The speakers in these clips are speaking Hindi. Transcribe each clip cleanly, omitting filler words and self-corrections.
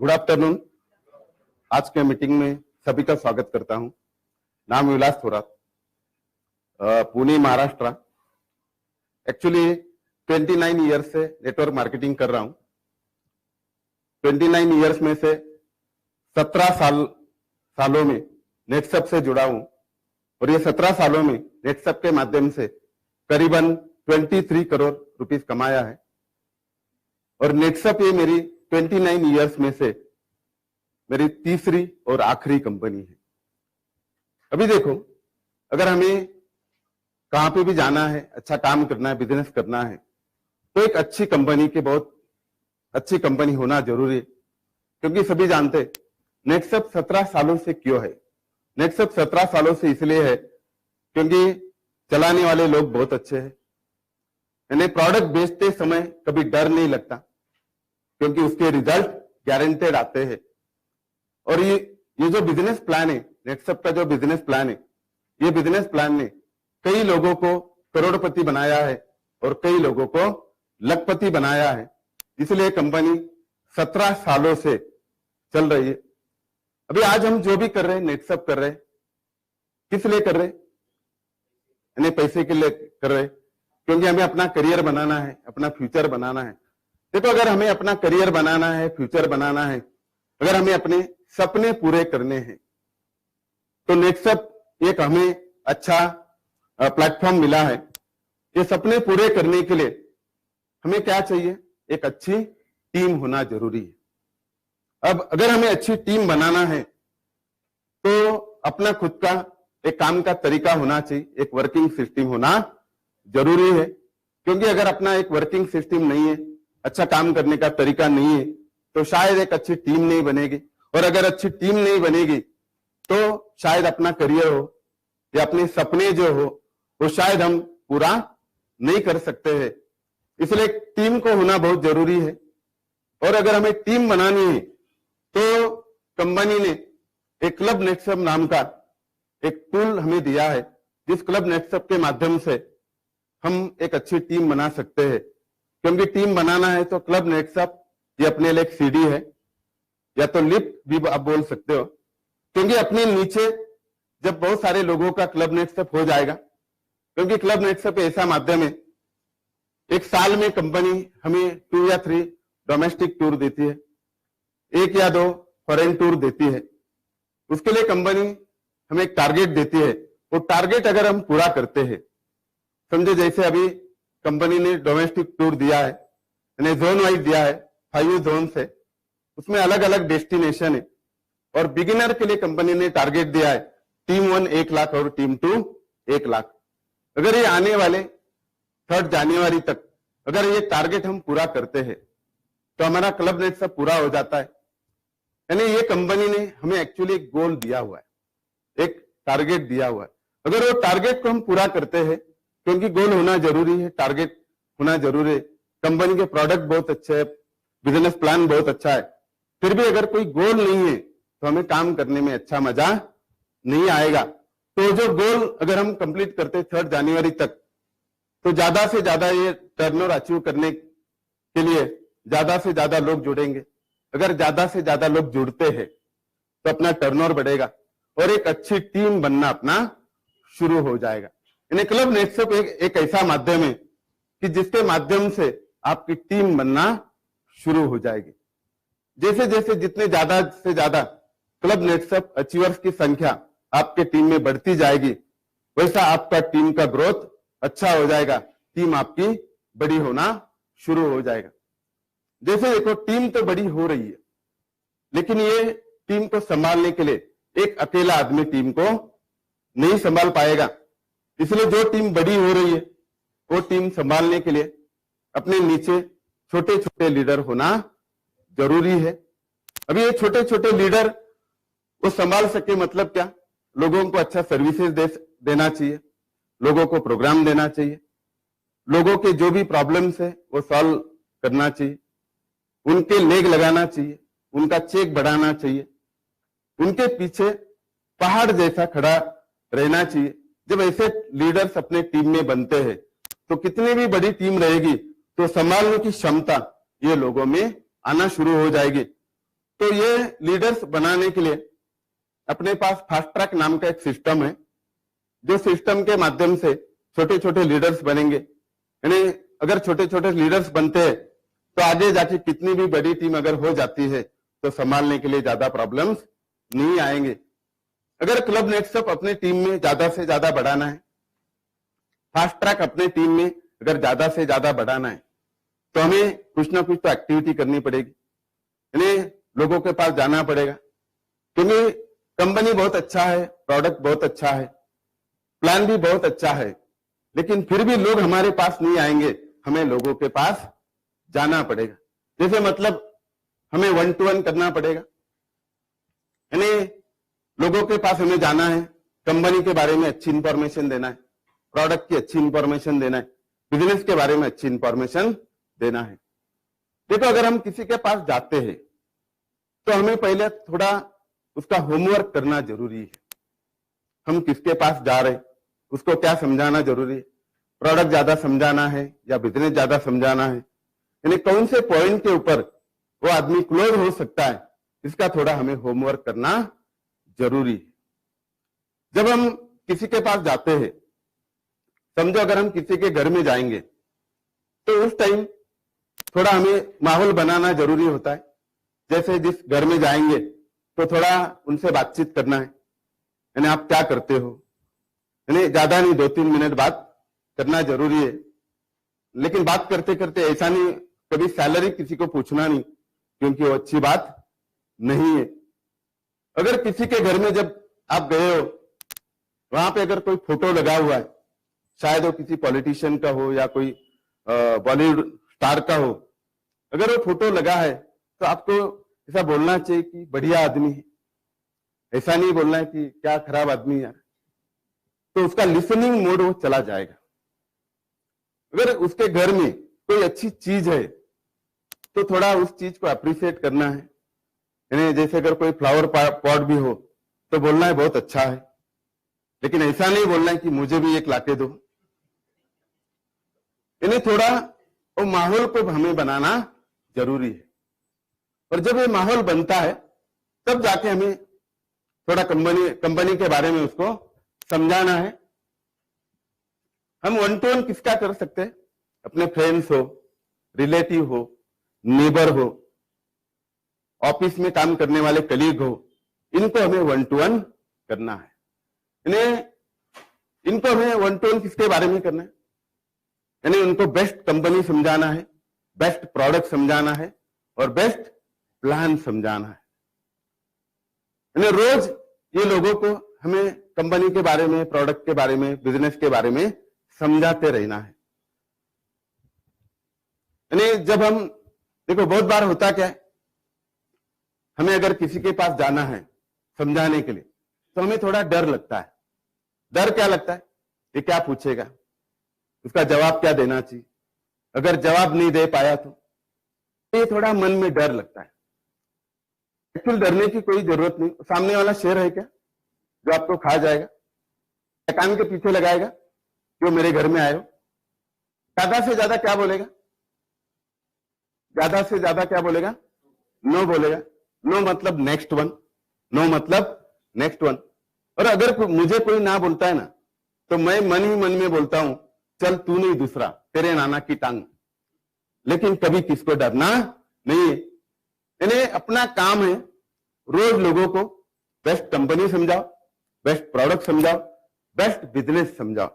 Good afternoon. आज के मीटिंग में सभी का स्वागत करता हूं। नाम विलास थोरात, पुणे महाराष्ट्र। एक्चुअली 29 ईयर्स से नेटवर्क मार्केटिंग कर रहा हूं। 29 ईयर्स में से 17 सालों में नेटसप से जुड़ा हूं और ये 17 सालों में नेटसप के माध्यम से करीबन 23 करोड़ रुपीस कमाया है। और नेटसप ये मेरी 29 ईयर्स में से मेरी तीसरी और आखिरी कंपनी है। अभी देखो, अगर हमें कहां पे भी जाना है, अच्छा काम करना है, बिजनेस करना है, तो एक अच्छी कंपनी के बहुत अच्छी कंपनी होना जरूरी है। क्योंकि सभी जानते नेटसप 17 सालों से क्यों है। नेटसप 17 सालों से इसलिए है क्योंकि चलाने वाले लोग बहुत अच्छे हैं। यानी प्रोडक्ट बेचते समय कभी डर नहीं लगता क्योंकि उसके रिजल्ट गारंटेड आते हैं। और ये जो बिजनेस प्लान है, नेटसप का जो बिजनेस प्लान है, ये बिजनेस प्लान ने कई लोगों को करोड़पति बनाया है और कई लोगों को लखपति बनाया है। इसलिए कंपनी 17 सालों से चल रही है। अभी आज हम जो भी कर रहे हैं, नेटसप कर रहे हैं, किस लिए कर रहे हैं? यानी पैसे के लिए कर रहे हैं, क्योंकि हमें अपना करियर बनाना है, अपना फ्यूचर बनाना है। देखो, अगर हमें अपना करियर बनाना है, फ्यूचर बनाना है, अगर हमें अपने सपने पूरे करने हैं, तो नेटसप एक हमें अच्छा प्लेटफॉर्म मिला है। ये सपने पूरे करने के लिए हमें क्या चाहिए? एक अच्छी टीम होना जरूरी है। अब अगर हमें अच्छी टीम बनाना है तो अपना खुद का एक काम का तरीका होना चाहिए, एक वर्किंग सिस्टम होना जरूरी है। क्योंकि अगर अपना एक वर्किंग सिस्टम नहीं है, अच्छा काम करने का तरीका नहीं है, तो शायद एक अच्छी टीम नहीं बनेगी। और अगर अच्छी टीम नहीं बनेगी तो शायद अपना करियर हो या अपने सपने जो हो वो शायद हम पूरा नहीं कर सकते हैं। इसलिए टीम को होना बहुत जरूरी है। और अगर हमें टीम बनानी है तो कंपनी ने एक क्लब नेटसप नाम का एक टूल हमें दिया है, जिस क्लब नेटसप के माध्यम से हम एक अच्छी टीम बना सकते हैं। क्योंकि टीम बनाना है तो क्लब नेटसप ये अपने लिए एक सीढ़ी है, या तो लिफ्ट भी आप बोल सकते हो। क्योंकि अपने नीचे जब बहुत सारे लोगों का क्लब नेटसप हो जाएगा, क्योंकि क्लब नेटसप ऐसा माध्यम है, एक साल में कंपनी हमें 2 या 3 डोमेस्टिक टूर देती है, 1 या 2 फॉरेन टूर देती है। उसके लिए कंपनी हमें एक टारगेट देती है। वो टारगेट अगर हम पूरा करते हैं, समझे जैसे अभी कंपनी ने डोमेस्टिक टूर दिया है, यानी जोन वाइज दिया है, 5 जोन है, उसमें अलग अलग डेस्टिनेशन है। और बिगिनर के लिए कंपनी ने टारगेट दिया है, टीम 1 1 लाख और टीम 2 1 लाख। अगर ये आने वाले 3 जनवरी तक अगर ये टारगेट हम पूरा करते हैं तो हमारा क्लब नेटसप पूरा हो जाता है। यानी ये कंपनी ने हमें एक्चुअली एक गोल दिया हुआ है, एक टारगेट दिया हुआ है। अगर वो टारगेट को हम पूरा करते हैं, क्योंकि गोल होना जरूरी है, टारगेट होना जरूरी है। कंपनी के प्रोडक्ट बहुत अच्छे है, बिजनेस प्लान बहुत अच्छा है, फिर भी अगर कोई गोल नहीं है तो हमें काम करने में अच्छा मजा नहीं आएगा। तो जो गोल अगर हम कंप्लीट करते 3 जनवरी तक, तो ज्यादा से ज्यादा ये टर्नओवर अचीव करने के लिए ज्यादा से ज्यादा लोग जुड़ेंगे। अगर ज्यादा से ज्यादा लोग जुड़ते हैं तो अपना टर्नओवर बढ़ेगा और एक अच्छी टीम बनना अपना शुरू हो जाएगा। यानी क्लब नेटसप एक ऐसा माध्यम है कि जिसके माध्यम से आपकी टीम बनना शुरू हो जाएगी। जैसे जैसे जितने ज्यादा से ज्यादा क्लब नेटसप अचीवर्स की संख्या आपके टीम में बढ़ती जाएगी, वैसा आपका टीम का ग्रोथ अच्छा हो जाएगा, टीम आपकी बड़ी होना शुरू हो जाएगा। जैसे देखो, टीम तो बड़ी हो रही है, लेकिन ये टीम को संभालने के लिए एक अकेला आदमी टीम को नहीं संभाल पाएगा। इसलिए जो टीम बड़ी हो रही है वो टीम संभालने के लिए अपने नीचे छोटे छोटे लीडर होना जरूरी है। अभी ये छोटे छोटे लीडर वो संभाल सके मतलब क्या? लोगों को अच्छा सर्विसेज देना चाहिए, लोगों को प्रोग्राम देना चाहिए, लोगों के जो भी प्रॉब्लम्स है वो सॉल्व करना चाहिए, उनके लेग लगाना चाहिए, उनका चेक बढ़ाना चाहिए, उनके पीछे पहाड़ जैसा खड़ा रहना चाहिए। जब ऐसे लीडर्स अपने टीम में बनते हैं तो कितनी भी बड़ी टीम रहेगी तो संभालने की क्षमता ये लोगों में आना शुरू हो जाएगी। तो ये लीडर्स बनाने के लिए अपने पास फास्ट ट्रैक नाम का एक सिस्टम है, जो सिस्टम के माध्यम से छोटे छोटे लीडर्स बनेंगे। यानी अगर छोटे छोटे लीडर्स बनते हैं तो आगे जाके कितनी भी बड़ी टीम अगर हो जाती है तो संभालने के लिए ज्यादा प्रॉब्लम्स नहीं आएंगे। अगर क्लब नेक्सअप अपने टीम में ज्यादा से ज्यादा बढ़ाना है, फास्ट ट्रैक अपने टीम में अगर ज्यादा से ज्यादा बढ़ाना है, तो हमें कुछ ना कुछ तो एक्टिविटी करनी पड़ेगी, यानी लोगों के पास जाना पड़ेगा। क्योंकि कंपनी बहुत अच्छा है, प्रोडक्ट बहुत अच्छा है, प्लान भी बहुत अच्छा है, लेकिन फिर भी लोग हमारे पास नहीं आएंगे, हमें लोगों के पास जाना पड़ेगा। जैसे मतलब हमें 1 to 1 करना पड़ेगा, यानी लोगों के पास हमें जाना है, कंपनी के बारे में अच्छी इंफॉर्मेशन देना है, प्रोडक्ट की अच्छी इंफॉर्मेशन देना है, बिजनेस के बारे में अच्छी इंफॉर्मेशन देना है। देखो, अगर हम किसी के पास जाते हैं तो हमें पहले थोड़ा उसका होमवर्क करना जरूरी है। हम किसके पास जा रहे हैं, उसको क्या समझाना जरूरी है, प्रोडक्ट ज्यादा समझाना है या बिजनेस ज्यादा समझाना है, यानी कौन से पॉइंट के ऊपर वो आदमी क्लोज हो सकता है, इसका थोड़ा हमें होमवर्क करना जरूरी है। जब हम किसी के पास जाते हैं, समझो अगर हम किसी के घर में जाएंगे तो उस टाइम थोड़ा हमें माहौल बनाना जरूरी होता है। जैसे जिस घर में जाएंगे तो थोड़ा उनसे बातचीत करना है, यानी आप क्या करते हो, यानी ज्यादा नहीं 2-3 मिनट बात करना जरूरी है। लेकिन बात करते करते ऐसा नहीं कभी सैलरी किसी को पूछना नहीं, क्योंकि वो अच्छी बात नहीं है। अगर किसी के घर में जब आप गए हो, वहां पे अगर कोई फोटो लगा हुआ है, शायद वो किसी पॉलिटिशियन का हो या कोई बॉलीवुड स्टार का हो, अगर वो फोटो लगा है तो आपको ऐसा बोलना चाहिए कि बढ़िया आदमी है, ऐसा नहीं बोलना है कि क्या खराब आदमी यार। तो उसका लिसनिंग मोड वो चला जाएगा। अगर उसके घर में कोई अच्छी चीज है तो थोड़ा उस चीज को अप्रिशिएट करना है, यानी जैसे अगर कोई फ्लावर पॉट भी हो तो बोलना है बहुत अच्छा है, लेकिन ऐसा नहीं बोलना है कि मुझे भी एक लाके दो। यानी थोड़ा वो माहौल को हमें बनाना जरूरी है। और जब ये माहौल बनता है तब जाके हमें थोड़ा कंपनी के बारे में उसको समझाना है। हम 1 to 1 किसका कर सकते हैं, अपने फ्रेंड्स हो, रिलेटिव हो, नेबर हो, ऑफिस में काम करने वाले कलीग हो, इनको हमें 1 to 1 करना है। इनको हमें 1 to 1 किसके बारे में करना है, यानी उनको बेस्ट कंपनी समझाना है, बेस्ट प्रोडक्ट समझाना है और बेस्ट प्लान समझाना है। यानी रोज ये लोगों को हमें कंपनी के बारे में, प्रोडक्ट के बारे में, बिजनेस के बारे में समझाते रहना है। यानी जब हम देखो, बहुत बार होता क्या है, हमें अगर किसी के पास जाना है समझाने के लिए तो हमें थोड़ा डर लगता है। डर क्या लगता है, ये क्या पूछेगा, उसका जवाब क्या देना चाहिए, अगर जवाब नहीं दे पाया तो ये थोड़ा मन में डर लगता है। एक्चुअल डरने की कोई जरूरत नहीं। सामने वाला शेर है क्या जो आपको खा जाएगा, कान के पीछे लगाएगा, जो मेरे घर में आए हो। ज्यादा से ज्यादा क्या बोलेगा, ज्यादा से ज्यादा क्या बोलेगा, नो बोलेगा। नो मतलब नेक्स्ट वन, नो मतलब नेक्स्ट वन। और अगर मुझे कोई ना बोलता है ना तो मैं मन ही मन में बोलता हूं, चल तू नहीं दूसरा, तेरे नाना की टांग। लेकिन कभी किसको डरना नहीं है। यानी अपना काम है रोज लोगों को बेस्ट कंपनी समझाओ, बेस्ट प्रोडक्ट समझाओ, बेस्ट बिजनेस समझाओ।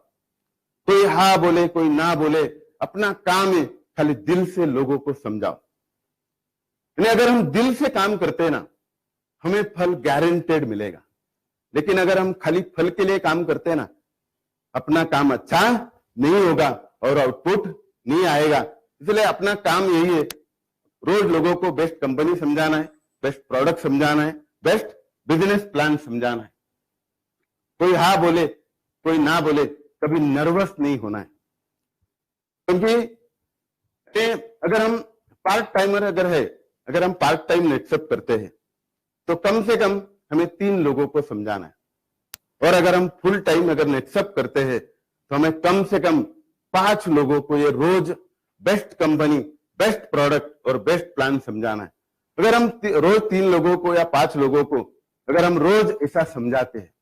कोई हाँ बोले कोई ना बोले, अपना काम है खाली दिल से लोगों को समझाओ। यानी अगर हम दिल से काम करते हैं ना, हमें फल गारंटेड मिलेगा। लेकिन अगर हम खाली फल के लिए काम करते हैं ना, अपना काम अच्छा नहीं होगा और आउटपुट नहीं आएगा। इसलिए अपना काम यही है, रोज लोगों को बेस्ट कंपनी समझाना है, बेस्ट प्रोडक्ट समझाना है, बेस्ट बिजनेस प्लान समझाना है। कोई हाँ बोले कोई ना बोले, कभी नर्वस नहीं होना है। क्योंकि अगर हम पार्ट टाइमर अगर हम पार्ट टाइम नेटसअप करते हैं तो कम से कम हमें 3 लोगों को समझाना है। और अगर हम फुल टाइम अगर नेटसअप करते हैं तो हमें कम से कम 5 लोगों को ये रोज बेस्ट कंपनी, बेस्ट प्रोडक्ट और बेस्ट प्लान समझाना है। अगर हम रोज 3 लोगों को या 5 लोगों को अगर हम रोज ऐसा समझाते हैं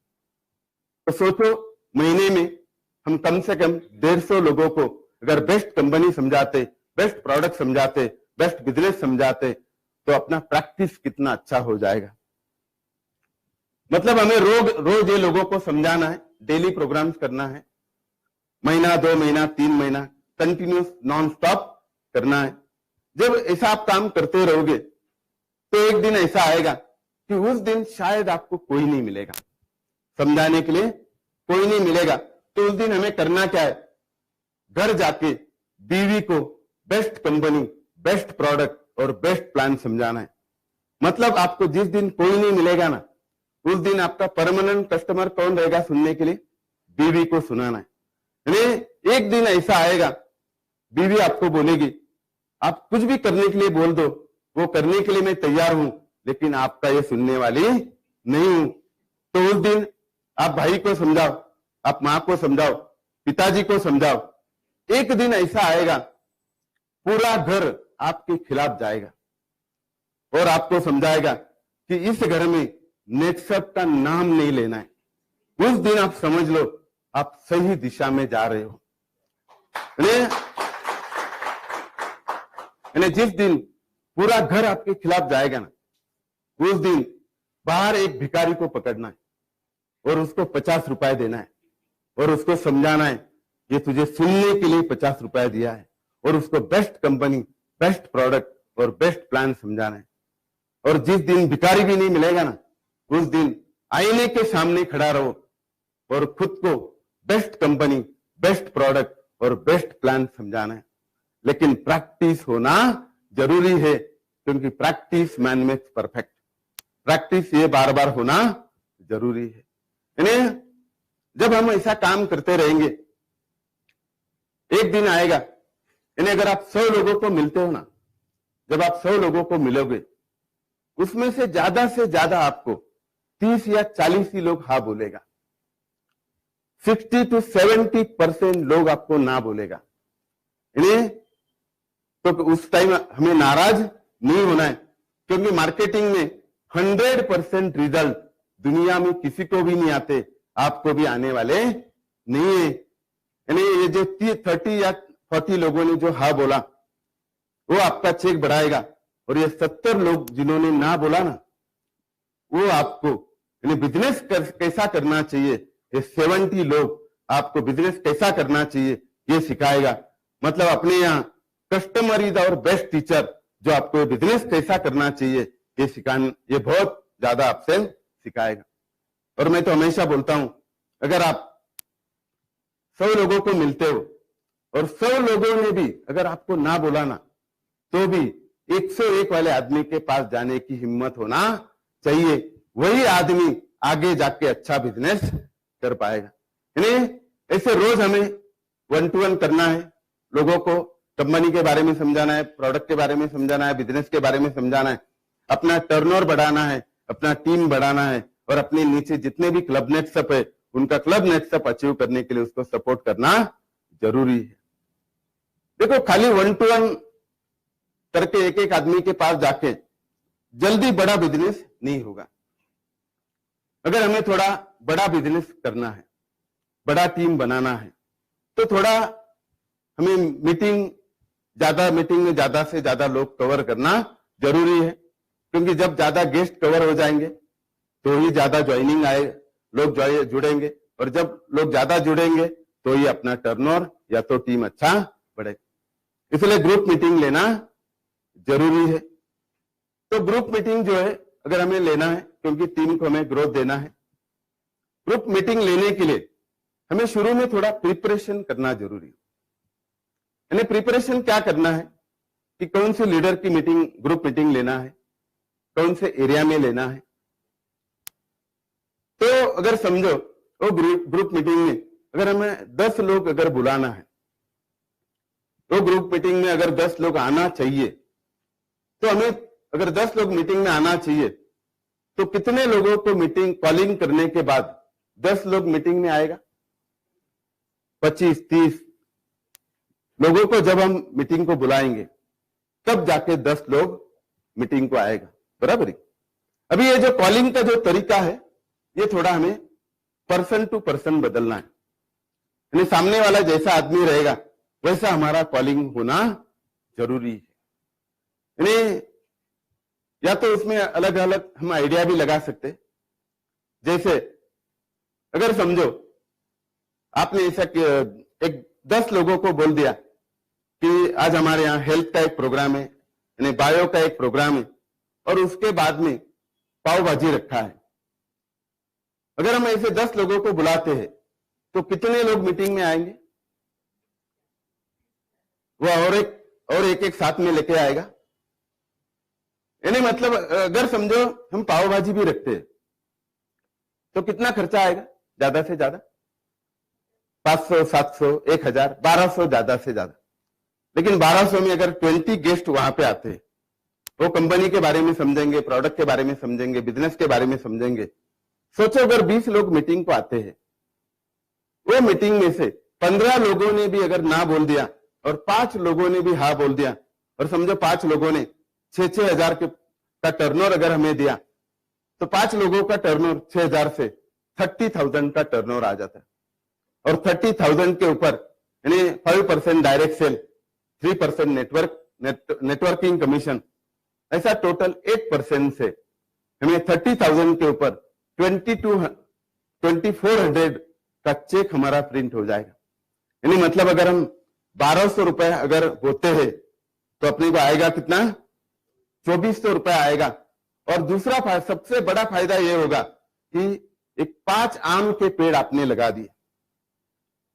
तो सोचो महीने में हम कम से कम 150 लोगों को अगर बेस्ट कंपनी समझाते, बेस्ट प्रोडक्ट समझाते, बेस्ट बिजनेस समझाते तो अपना प्रैक्टिस कितना अच्छा हो जाएगा। मतलब हमें रोज ये लोगों को समझाना है, डेली प्रोग्राम्स करना है, महीना 2 महीना 3 महीना कंटिन्यूस नॉन स्टॉप करना है। जब ऐसा आप काम करते रहोगे तो एक दिन ऐसा आएगा कि उस दिन शायद आपको कोई नहीं मिलेगा, समझाने के लिए कोई नहीं मिलेगा। तो उस दिन हमें करना क्या है, घर जाके बीवी को बेस्ट कंपनी, बेस्ट प्रोडक्ट और बेस्ट प्लान समझाना है। मतलब आपको जिस दिन कोई नहीं मिलेगा ना, उस दिन आपका परमानेंट कस्टमर कौन रहेगा सुनने के लिए, बीवी को सुनाना है। यानी एक दिन ऐसा आएगा बीवी आपको बोलेगी आप कुछ भी करने के लिए बोल दो, वो करने के लिए मैं तैयार हूं, लेकिन आपका ये सुनने वाली नहीं हूं। तो उस दिन आप भाई को समझाओ, आप मां को समझाओ, पिताजी को समझाओ। एक दिन ऐसा आएगा पूरा घर आपके खिलाफ जाएगा और आपको समझाएगा कि इस घर में नेटसप का नाम नहीं लेना है। उस दिन आप समझ लो आप सही दिशा में जा रहे हो। जिस दिन पूरा घर आपके खिलाफ जाएगा ना, उस दिन बाहर एक भिखारी को पकड़ना है और उसको 50 रुपए देना है और उसको समझाना है ये तुझे सुनने के लिए 50 रुपए दिया है, और उसको बेस्ट कंपनी, बेस्ट प्रोडक्ट और बेस्ट प्लान समझाना है। और जिस दिन भिखारी भी नहीं मिलेगा ना, उस दिन आईने के सामने खड़ा रहो और खुद को बेस्ट कंपनी, बेस्ट प्रोडक्ट और बेस्ट प्लान समझाना है। लेकिन प्रैक्टिस होना जरूरी है, क्योंकि practice man makes perfect. Practice ये बार बार होना जरूरी है। यानी जब हम ऐसा काम करते रहेंगे, एक दिन आएगा, यानी अगर आप 100 लोगों को मिलते हो ना, जब आप 100 लोगों को मिलोगे उसमें से ज्यादा आपको 30 या 40 ही लोग हाँ बोलेगा, 60 to 70% लोग आपको ना बोलेगा। यानी तो उस टाइम हमें नाराज नहीं होना है, क्योंकि मार्केटिंग में 100% रिजल्ट दुनिया में किसी को भी नहीं आते, आपको भी आने वाले नहीं है। यानी ये जो 30 या 40 लोगों ने जो हाँ बोला वो आपका चेक बढ़ाएगा, और ये 70 लोग जिन्होंने ना बोला ना, वो आपको यानी बिजनेस कैसा करना चाहिए, ये 70 लोग आपको बिजनेस कैसा करना चाहिए ये सिखाएगा। मतलब अपने यहाँ कस्टमर इज और बेस्ट टीचर, जो आपको बिजनेस कैसा करना चाहिए ये सिखाने, ये बहुत ज्यादा आपसे सिखाएगा। और मैं तो हमेशा बोलता हूं, अगर आप 100 लोगों को मिलते हो और 100 लोगों ने भी अगर आपको ना बोला ना, तो भी 101 वाले आदमी के पास जाने की हिम्मत होना चाहिए। वही आदमी आगे जाके अच्छा बिजनेस कर पाएगा। यानी ऐसे रोज हमें 1 to 1 करना है, लोगों को कंपनी के बारे में समझाना है, प्रोडक्ट के बारे में समझाना है, बिजनेस के बारे में समझाना है, अपना टर्नओवर बढ़ाना है, अपना टीम बढ़ाना है, और अपने नीचे जितने भी क्लब नेटसप है उनका क्लब नेटसप अचीव करने के लिए उसको सपोर्ट करना जरूरी है। देखो, खाली 1 to 1 करके एक आदमी के पास जाके जल्दी बड़ा बिजनेस नहीं होगा। अगर हमें थोड़ा बड़ा बिजनेस करना है, बड़ा टीम बनाना है, तो थोड़ा हमें मीटिंग में ज्यादा से ज्यादा लोग कवर करना जरूरी है, क्योंकि जब ज्यादा गेस्ट कवर हो जाएंगे तो ही ज्यादा ज्वाइनिंग आए, लोग जुड़ेंगे, और जब लोग ज्यादा जुड़ेंगे तो ही अपना टर्नओवर या तो टीम अच्छा बढ़ेगा। इसलिए ग्रुप मीटिंग लेना जरूरी है। तो ग्रुप मीटिंग जो है अगर हमें लेना है, क्योंकि टीम को हमें ग्रोथ देना है, ग्रुप मीटिंग लेने के लिए हमें शुरू में थोड़ा प्रिपरेशन करना जरूरी है। यानी प्रिपरेशन क्या करना है कि कौन से लीडर की मीटिंग, ग्रुप मीटिंग लेना है, कौन से एरिया में लेना है। तो अगर समझो वो ग्रुप मीटिंग में अगर हमें 10 लोग अगर बुलाना है, तो ग्रुप मीटिंग में अगर 10 लोग आना चाहिए, तो हमें अगर 10 लोग मीटिंग में आना चाहिए, तो कितने लोगों को मीटिंग कॉलिंग करने के बाद 10 लोग मीटिंग में आएगा? 25-30 लोगों को जब हम मीटिंग को बुलाएंगे, तब जाके 10 लोग मीटिंग को आएगा, बराबर है। अभी ये जो कॉलिंग का जो तरीका है, ये थोड़ा हमें पर्सन टू पर्सन बदलना है, यानी सामने वाला जैसा आदमी रहेगा वैसा हमारा कॉलिंग होना जरूरी है। यानी या तो उसमें अलग अलग हम आइडिया भी लगा सकते, जैसे अगर समझो आपने ऐसा एक 10 लोगों को बोल दिया कि आज हमारे यहाँ हेल्थ का एक प्रोग्राम है, यानी बायो का एक प्रोग्राम है, और उसके बाद में पाव भाजी रखा है। अगर हम ऐसे 10 लोगों को बुलाते हैं तो कितने लोग मीटिंग में आएंगे? वो और एक साथ में लेके आएगा। यानी मतलब अगर समझो हम पाव भाजी भी रखते हैं तो कितना खर्चा आएगा? ज्यादा से ज्यादा 500, 700, 1000, 1200 ज्यादा से ज्यादा। लेकिन 1200 में अगर 20 गेस्ट वहां पे आते हैं, वो कंपनी के बारे में समझेंगे, प्रोडक्ट के बारे में समझेंगे, बिजनेस के बारे में समझेंगे। सोचो अगर 20 लोग मीटिंग को आते हैं, वो मीटिंग में से 15 लोगों ने भी अगर ना बोल दिया और 5 लोगों ने भी हाँ बोल दिया, और समझो 5 लोगों ने 6-6 हजार का टर्नओवर अगर हमें दिया, तो 5 लोगों का टर्नओवर 6000 से 30,000 का टर्नओवर आ जाता है। और 30,000 के ऊपर यानी 5% डायरेक्ट सेल, 3% नेटवर्किंग कमीशन, ऐसा टोटल 8% से हमें 30,000 के ऊपर 2400 का चेक हमारा प्रिंट हो जाएगा। यानी मतलब अगर हम 1200 रुपए अगर होते हैं तो अपने को आएगा कितना? 2400 रुपए आएगा। और दूसरा सबसे बड़ा फायदा यह होगा कि एक 5 आम के पेड़ आपने लगा दिए,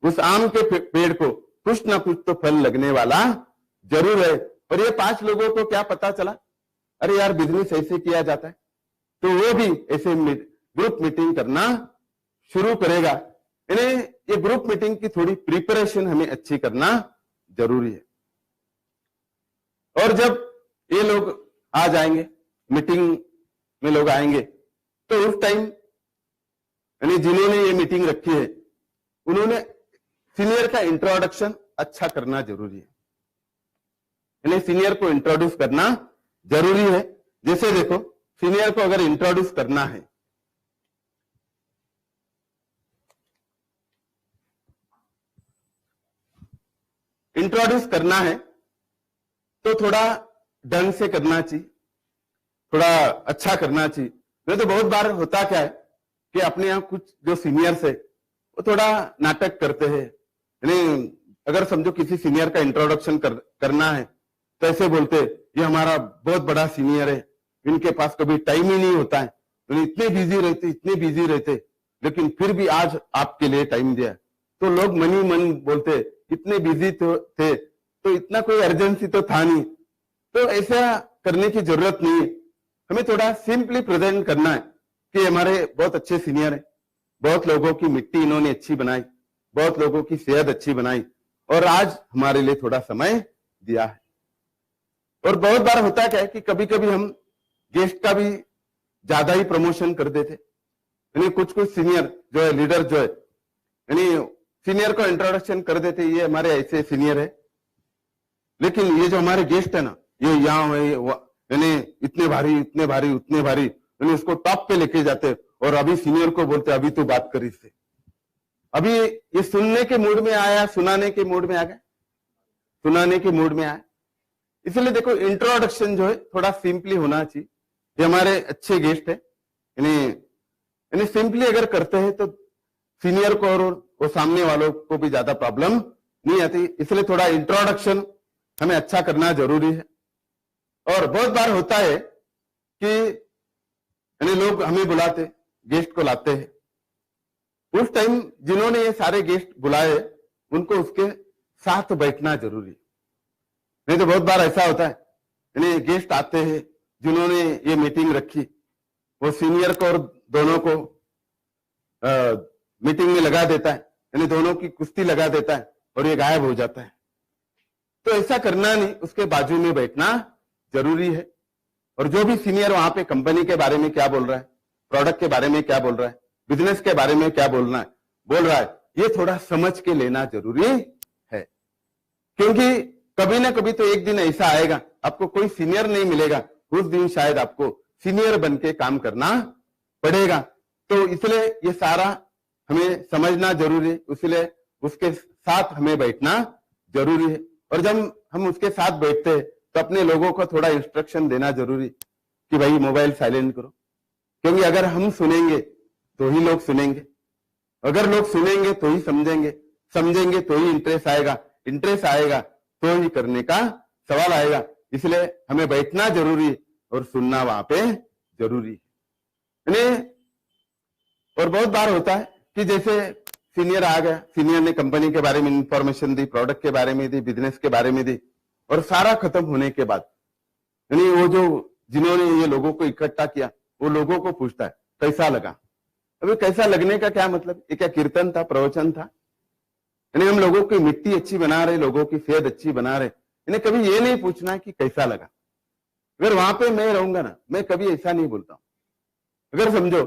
उस आम के पेड़ को कुछ ना कुछ तो फल लगने वाला जरूर है। और ये 5 लोगों को क्या पता चला, अरे यार बिजनेस ऐसे किया जाता है, तो वो भी ऐसे ग्रुप मीटिंग करना शुरू करेगा। यानी ये ग्रुप मीटिंग की थोड़ी प्रिपरेशन हमें अच्छी करना जरूरी है। और जब ये लोग आ जाएंगे, मीटिंग में लोग आएंगे, तो उस टाइम यानी जिन्होंने ये मीटिंग रखी है उन्होंने सीनियर का इंट्रोडक्शन अच्छा करना जरूरी है, यानी सीनियर को इंट्रोड्यूस करना जरूरी है। जैसे देखो सीनियर को अगर इंट्रोड्यूस करना है, तो थोड़ा ढंग से करना चाहिए, थोड़ा अच्छा करना चाहिए। नहीं तो बहुत बार होता क्या है कि अपने यहाँ कुछ जो सीनियर्स है वो थोड़ा नाटक करते हैं। यानी अगर समझो किसी सीनियर का इंट्रोडक्शन करना है तो ऐसे बोलते ये हमारा बहुत बड़ा सीनियर है, इनके पास कभी टाइम ही नहीं होता है, तो इतने बिजी रहते, लेकिन फिर भी आज आपके लिए टाइम दिया। तो लोग मन ही मन बोलते इतने बिजी थे तो इतना कोई अर्जेंसी तो था नहीं। तो ऐसा करने की जरूरत नहीं है, हमें थोड़ा सिंपली प्रेजेंट करना है कि हमारे बहुत अच्छे सीनियर है, बहुत लोगों की मिट्टी इन्होंने अच्छी बनाई, बहुत लोगों की सेहत अच्छी बनाई, और आज हमारे लिए थोड़ा समय दिया है। और बहुत बार होता क्या है कि कभी कभी हम गेस्ट का भी ज्यादा ही प्रमोशन कर देते, यानी कुछ सीनियर जो है, लीडर जो है, यानी सीनियर को इंट्रोडक्शन कर देते, ये हमारे ऐसे सीनियर है, लेकिन ये जो हमारे गेस्ट है ना, ये यहाँ है, यानी इतने भारी उतने भारी, यानी उसको टॉप पे लेके जाते, और अभी सीनियर को बोलते अभी तो बात करी इससे। अभी ये सुनने के मूड में आया, सुनाने के मूड में आ गया, सुनाने के मूड में आया। इसलिए देखो इंट्रोडक्शन जो है थोड़ा सिंपली होना चाहिए। ये हमारे अच्छे गेस्ट है, यानी सिंपली अगर करते हैं तो सीनियर को और वो सामने वालों को भी ज्यादा प्रॉब्लम नहीं आती। इसलिए थोड़ा इंट्रोडक्शन हमें अच्छा करना जरूरी है। और बहुत बार होता है कि यानी लोग हमें बुलाते, गेस्ट को लाते हैं, उस टाइम जिन्होंने ये सारे गेस्ट बुलाए उनको उसके साथ बैठना जरूरी है। नहीं तो बहुत बार ऐसा होता है, यानी गेस्ट आते हैं जिन्होंने ये मीटिंग रखी, वो सीनियर को और दोनों को मीटिंग में लगा देता है, यानी दोनों की कुश्ती लगा देता है, और ये गायब हो जाता है। तो ऐसा करना नहीं, उसके बाजू में बैठना जरूरी है। और जो भी सीनियर वहां पे कंपनी के बारे में क्या बोल रहा है, प्रोडक्ट के बारे में क्या बोल रहा है, बिजनेस के बारे में क्या बोल रहा है, ये थोड़ा समझ के लेना जरूरी है। क्योंकि कभी ना कभी तो एक दिन ऐसा आएगा, आपको कोई सीनियर नहीं मिलेगा, उस दिन शायद आपको सीनियर बन के काम करना पड़ेगा। तो इसलिए ये सारा हमें समझना जरूरी है, इसलिए उसके साथ हमें बैठना जरूरी है। और जब हम उसके साथ बैठते हैं तो अपने लोगों को थोड़ा इंस्ट्रक्शन देना जरूरी कि भाई मोबाइल साइलेंट करो, क्योंकि अगर हम सुनेंगे तो ही लोग सुनेंगे, अगर लोग सुनेंगे तो ही समझेंगे, समझेंगे तो ही इंटरेस्ट आएगा, इंटरेस्ट आएगा तो ही करने का सवाल आएगा। इसलिए हमें बैठना जरूरी है और सुनना वहां पे जरूरी है। और बहुत बार होता है कि जैसे सीनियर आ गया, सीनियर ने कंपनी के बारे में इंफॉर्मेशन दी, प्रोडक्ट के बारे में दी, बिजनेस के बारे में दी, और सारा खत्म होने के बाद यानी वो जो जिन्होंने ये लोगों को इकट्ठा किया वो लोगों को पूछता है कैसा लगा। अभी कैसा लगने का क्या मतलब, ये क्या कीर्तन था, प्रवचन था? यानी हम लोगों की मिट्टी अच्छी बना रहे, लोगों की सेहत अच्छी बना रहे, इन्हें कभी ये नहीं पूछना कि कैसा लगा। अगर वहां पे मैं रहूंगा ना, मैं कभी ऐसा नहीं बोलता हूं। अगर समझो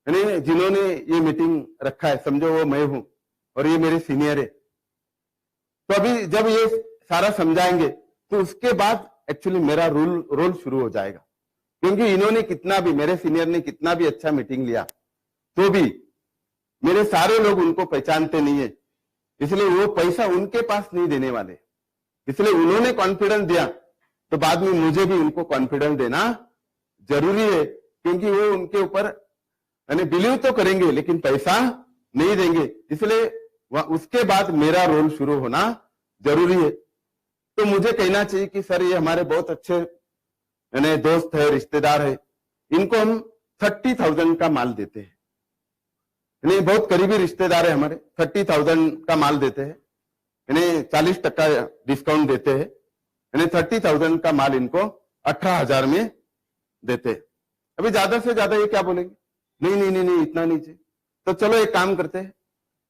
यानी जिन्होंने ये मीटिंग रखा है, समझो वो मैं हूं और ये मेरे सीनियर है, तो अभी जब ये सारा समझाएंगे तो उसके बाद एक्चुअली मेरा रोल शुरू हो जाएगा। क्योंकि इन्होंने कितना भी, मेरे सीनियर ने कितना भी अच्छा मीटिंग लिया तो भी मेरे सारे लोग उनको पहचानते नहीं है, इसलिए वो पैसा उनके पास नहीं देने वाले। इसलिए उन्होंने कॉन्फिडेंस दिया तो बाद में मुझे भी उनको कॉन्फिडेंस देना जरूरी है, क्योंकि वो उनके ऊपर यानी बिलीव तो करेंगे लेकिन पैसा नहीं देंगे। इसलिए उसके बाद मेरा रोल शुरू होना जरूरी है। तो मुझे कहना चाहिए कि सर ये हमारे बहुत अच्छे यानी दोस्त है, रिश्तेदार है, इनको हम 30,000 का माल देते हैं। यानी बहुत करीबी रिश्तेदार है हमारे, 30,000 का माल देते हैं, यानी 40% डिस्काउंट देते हैं, यानी 30,000 का माल इनको 18,000 में देते हैं। अभी ज्यादा से ज्यादा ये क्या बोलेंगे, नहीं नहीं नहीं नहीं इतना नहीं चाहिए, तो चलो एक काम करते हैं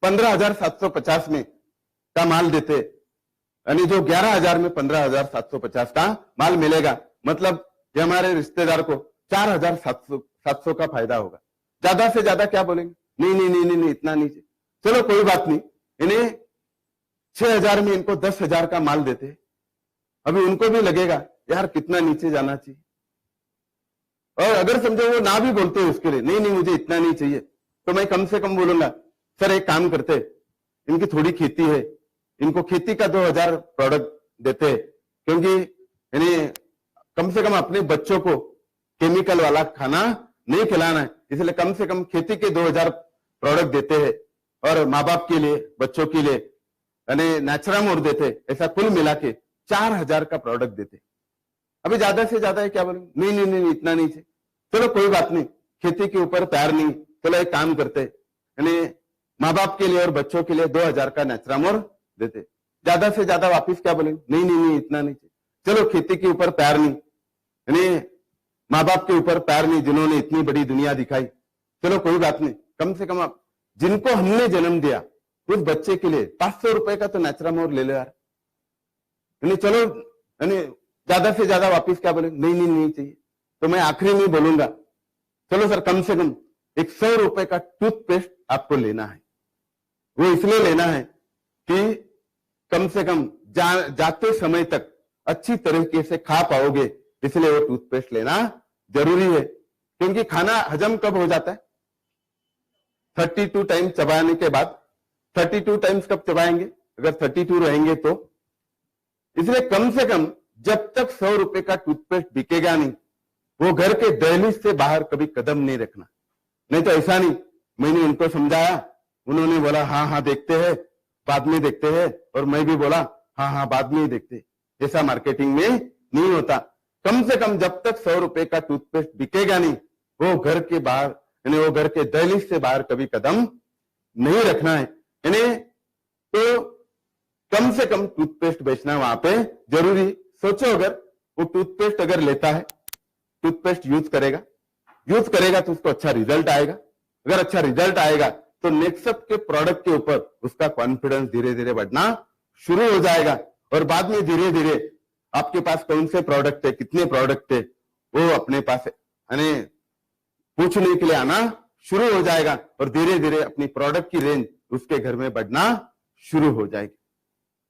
15,750 में का माल देते, यानी जो 11,000 में 15,750 का माल मिलेगा, मतलब ये हमारे रिश्तेदार को 4,700 का फायदा होगा। ज्यादा से ज्यादा क्या बोलेंगे, नहीं नहीं नहीं नहीं इतना नहीं चाहिए, चलो कोई बात नहीं, इन्हें 6,000 में इनको 10,000 का माल देते। अभी उनको भी लगेगा यार कितना नीचे जाना चाहिए, और अगर समझो वो ना भी बोलते हैं उसके लिए, नहीं नहीं मुझे इतना नहीं चाहिए, तो मैं कम से कम बोलूंगा सर एक काम करते, इनकी थोड़ी खेती है, इनको खेती का 2,000 प्रोडक्ट देते, क्योंकि यानी कम से कम अपने बच्चों को केमिकल वाला खाना नहीं खिलाना है, इसलिए कम से कम खेती के 2,000 प्रोडक्ट देते हैं, और माँ बाप के लिए, बच्चों के लिए यानी नेचुरामोर देते, ऐसा कुल मिला के 4,000 का प्रोडक्ट देते। अभी ज्यादा से ज्यादा क्या बोलेंगे, नहीं नहीं नहीं इतना नहीं चाहिए, चलो कोई बात नहीं, खेती के ऊपर प्यार नहीं, चलो एक काम करते, यानी माँ बाप के लिए और बच्चों के लिए 2,000 का नेचुरामोर देते। ज्यादा से ज्यादा वापिस क्या बोलेंगे, नहीं नहीं नहीं इतना नहीं चाहिए, चलो खेती के ऊपर प्यार नहीं, यानी माँ बाप के ऊपर प्यार नहीं, जिन्होंने इतनी बड़ी दुनिया दिखाई, चलो कोई बात नहीं, कम से कम आप जिनको हमने जन्म दिया उस बच्चे के लिए 500 रुपए का तो नेचुरामोर ले लो यार, यानी चलो, यानी ज्यादा से ज्यादा वापिस क्या बोलेंगे, नहीं नहीं नहीं चाहिए, तो मैं आखिरी में बोलूंगा चलो सर कम से कम 100 रुपए का टूथपेस्ट आपको लेना है। वो इसलिए लेना है कि कम से कम जाते समय तक अच्छी तरीके से खा पाओगे, इसलिए वो टूथपेस्ट लेना जरूरी है। क्योंकि खाना हजम कब हो जाता है, 32 टाइम चबाने के बाद। 32 टाइम्स कब चबाएंगे, अगर 32 रहेंगे तो। इसलिए कम से कम जब तक 100 रुपए का टूथपेस्ट बिकेगा नहीं, वो घर के दहलीज से बाहर कभी कदम नहीं रखना। नहीं तो ऐसा नहीं, मैंने उनको समझाया, उन्होंने बोला हाँ हाँ देखते हैं, बाद में देखते हैं, और मैं भी बोला हाँ हाँ बाद में ही देखते। ऐसा मार्केटिंग में नहीं होता। कम से कम जब तक 100 रुपए का टूथपेस्ट बिकेगा नहीं, वो घर के बाहर यानी वो घर के दहलीज से बाहर कभी कदम नहीं रखना है। यानी तो कम से कम टूथपेस्ट बेचना वहां पे जरूरी। सोचो अगर वो टूथपेस्ट अगर लेता है, टूथपेस्ट यूज करेगा तो उसको अच्छा रिजल्ट आएगा। अगर अच्छा रिजल्ट आएगा तो नेक्सअप के प्रोडक्ट के ऊपर उसका कॉन्फिडेंस धीरे धीरे बढ़ना शुरू हो जाएगा, और बाद में धीरे धीरे आपके पास कौन से प्रोडक्ट है, कितने प्रोडक्ट है, वो अपने पास यानी पूछने के लिए आना शुरू हो जाएगा, और धीरे धीरे अपनी प्रोडक्ट की रेंज उसके घर में बढ़ना शुरू हो जाएगी।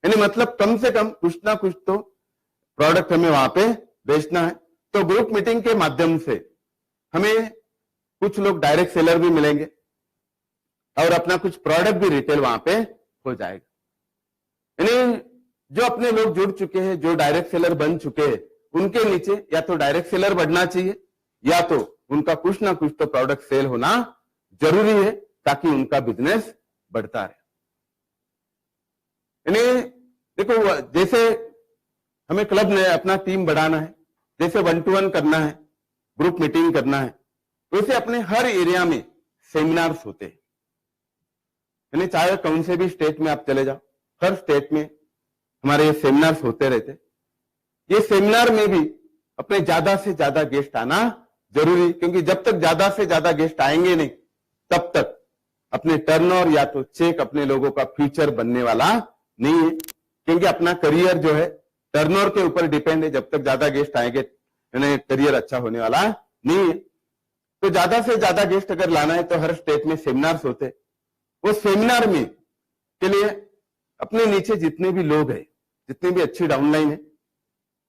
यानी मतलब कम से कम कुछ ना कुछ तो प्रोडक्ट हमें वहां पे बेचना है। तो ग्रुप मीटिंग के माध्यम से हमें कुछ लोग डायरेक्ट सेलर भी मिलेंगे और अपना कुछ प्रोडक्ट भी रिटेल वहां पे हो जाएगा। यानी जो अपने लोग जुड़ चुके हैं, जो डायरेक्ट सेलर बन चुके हैं, उनके नीचे या तो डायरेक्ट सेलर बढ़ना चाहिए या तो उनका कुछ ना कुछ तो प्रोडक्ट सेल होना जरूरी है ताकि उनका बिजनेस बढ़ता रहे। यानी देखो, जैसे हमें क्लब में अपना टीम बढ़ाना है, जैसे 1-to-1 करना है, ग्रुप मीटिंग करना है, वैसे अपने हर एरिया में सेमिनार्स होते हैं। यानी चाहे कौन से भी स्टेट में आप चले जाओ, हर स्टेट में हमारे सेमिनार्स होते रहते। ये सेमिनार में भी अपने ज्यादा से ज्यादा गेस्ट आना जरूरी, क्योंकि जब तक ज्यादा से ज्यादा गेस्ट आएंगे नहीं तब तक अपने टर्नओवर या तो चेक अपने लोगों का फ्यूचर बनने वाला नहीं है, क्योंकि अपना करियर जो है टर्नओवर के ऊपर डिपेंड है। जब तक ज्यादा गेस्ट आएंगे करियर अच्छा होने वाला नहीं है। तो ज्यादा से ज्यादा गेस्ट अगर लाना है तो हर स्टेट में सेमिनार्स होते। वो सेमिनार में के लिए अपने नीचे जितने भी लोग हैं, जितनी भी अच्छी डाउनलाइन है,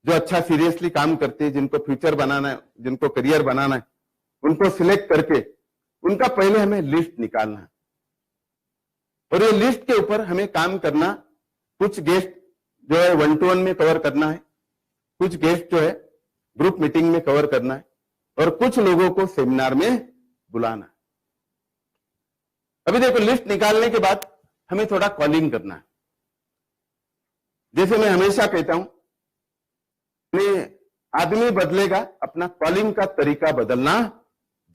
जो अच्छा सीरियसली काम करते हैं, जिनको फ्यूचर बनाना है, जिनको करियर बनाना है, उनको सिलेक्ट करके उनका पहले हमें लिस्ट निकालना है और ये लिस्ट के ऊपर हमें काम करना। कुछ गेस्ट जो है 1-to-1 में कवर करना है, कुछ गेस्ट जो है ग्रुप मीटिंग में कवर करना है और कुछ लोगों को सेमिनार में बुलाना है। अभी देखो, लिस्ट निकालने के बाद हमें थोड़ा कॉलिंग करना है। जैसे मैं हमेशा कहता हूं, आदमी बदलेगा, अपना कॉलिंग का तरीका बदलना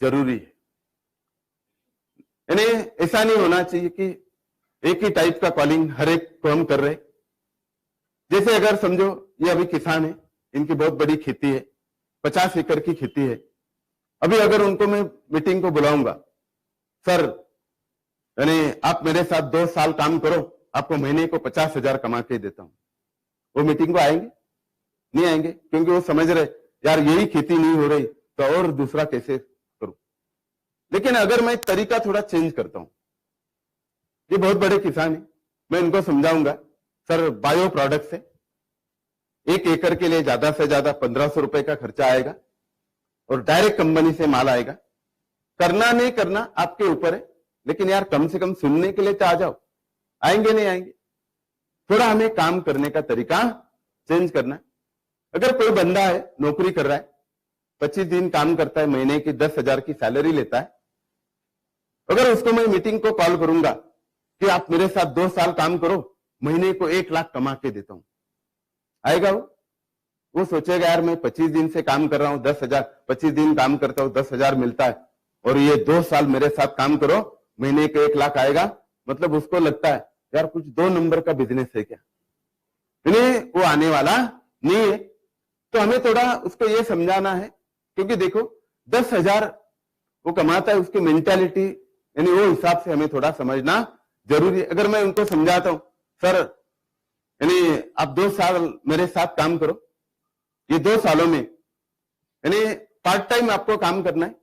जरूरी है। यानी ऐसा नहीं होना चाहिए कि एक ही टाइप का कॉलिंग हर एक को हम कर रहे। जैसे अगर समझो ये अभी किसान है, इनकी बहुत बड़ी खेती है, 50 एकड़ की खेती है। अभी अगर उनको मैं मीटिंग को बुलाऊंगा, सर यानी आप मेरे साथ 2 साल काम करो, आपको महीने को 50,000 कमा के देता हूं, वो मीटिंग को आएंगे? नहीं आएंगे, क्योंकि वो समझ रहे यार यही खेती नहीं हो रही तो और दूसरा कैसे करूं। लेकिन अगर मैं तरीका थोड़ा चेंज करता हूं, ये बहुत बड़े किसान है, मैं इनको समझाऊंगा, सर बायो प्रोडक्ट से 1 एकड़ के लिए ज्यादा से ज्यादा 1500 रुपए का खर्चा आएगा और डायरेक्ट कंपनी से माल आएगा। करना नहीं करना आपके ऊपर है, लेकिन यार कम से कम सुनने के लिए तो आ जाओ। आएंगे नहीं आएंगे? थोड़ा हमें काम करने का तरीका चेंज करना है। अगर कोई बंदा है, नौकरी कर रहा है, 25 दिन काम करता है, महीने की 10,000 की सैलरी लेता है, अगर उसको मैं मीटिंग को कॉल करूंगा कि आप मेरे साथ 2 साल काम करो, महीने को 1 लाख कमा के देता हूं, आएगा वो सोचेगा यार मैं 25 दिन से काम कर रहा हूं, 10,000, 25 दिन काम करता हूं, 10,000 मिलता है और ये 2 साल मेरे साथ काम करो, महीने के 1 लाख आएगा। मतलब उसको लगता है यार कुछ 2 नंबर का बिजनेस है क्या, वो आने वाला नहीं है। तो हमें थोड़ा उसको ये समझाना है, क्योंकि देखो 10,000 वो कमाता है, उसकी मेंटालिटी यानी वो हिसाब से हमें थोड़ा समझना जरूरी है। अगर मैं उनको समझाता हूं, सर यानी आप 2 साल मेरे साथ काम करो, ये 2 सालों में यानी पार्ट टाइम आपको काम करना है,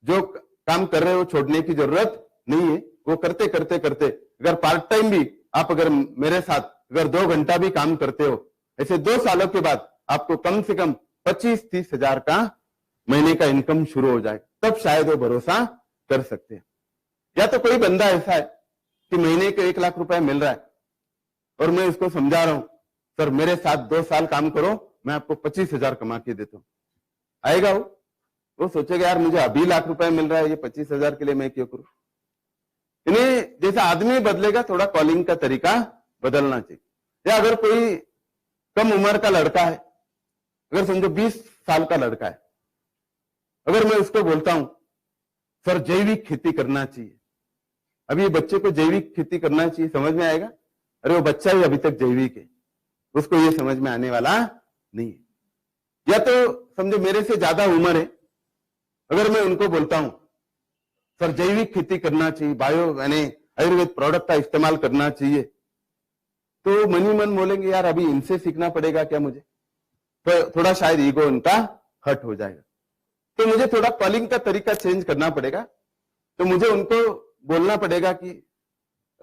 जो काम कर रहे हो छोड़ने की जरूरत नहीं है, वो करते करते करते अगर पार्ट टाइम भी आप अगर मेरे साथ अगर 2 घंटा भी काम करते हो, ऐसे 2 सालों के बाद आपको कम से कम 25-30 हजार का महीने का इनकम शुरू हो जाएगा, तब शायद वो भरोसा कर सकते हैं। या तो कोई बंदा ऐसा है कि महीने के 1 लाख रुपए मिल रहा है और मैं उसको समझा रहा हूं, सर मेरे साथ 2 साल काम करो, मैं आपको 25,000 कमा के देता हूं, आएगा वो सोचेगा यार मुझे अभी लाख रुपए मिल रहा है, ये 25,000 के लिए मैं क्यों करूं। इन्हें जैसा आदमी बदलेगा, थोड़ा कॉलिंग का तरीका बदलना चाहिए। या अगर कोई कम उम्र का लड़का है, अगर समझो 20 साल का लड़का है, अगर मैं उसको बोलता हूं सर जैविक खेती करना चाहिए, अभी बच्चे को जैविक खेती करना चाहिए, समझ में आएगा? अरे वो बच्चा ही अभी तक जैविक है, उसको ये समझ में आने वाला नहीं है। या तो समझो मेरे से ज्यादा उम्र है, अगर मैं उनको बोलता हूं सर जैविक खेती करना चाहिए, बायो यानी आयुर्वेद प्रोडक्ट का इस्तेमाल करना चाहिए, तो मन ही मन बोलेंगे यार अभी इनसे सीखना पड़ेगा क्या मुझे, तो थोड़ा शायद ईगो उनका हर्ट हो जाएगा। तो मुझे थोड़ा कॉलिंग का तरीका चेंज करना पड़ेगा। तो मुझे उनको बोलना पड़ेगा कि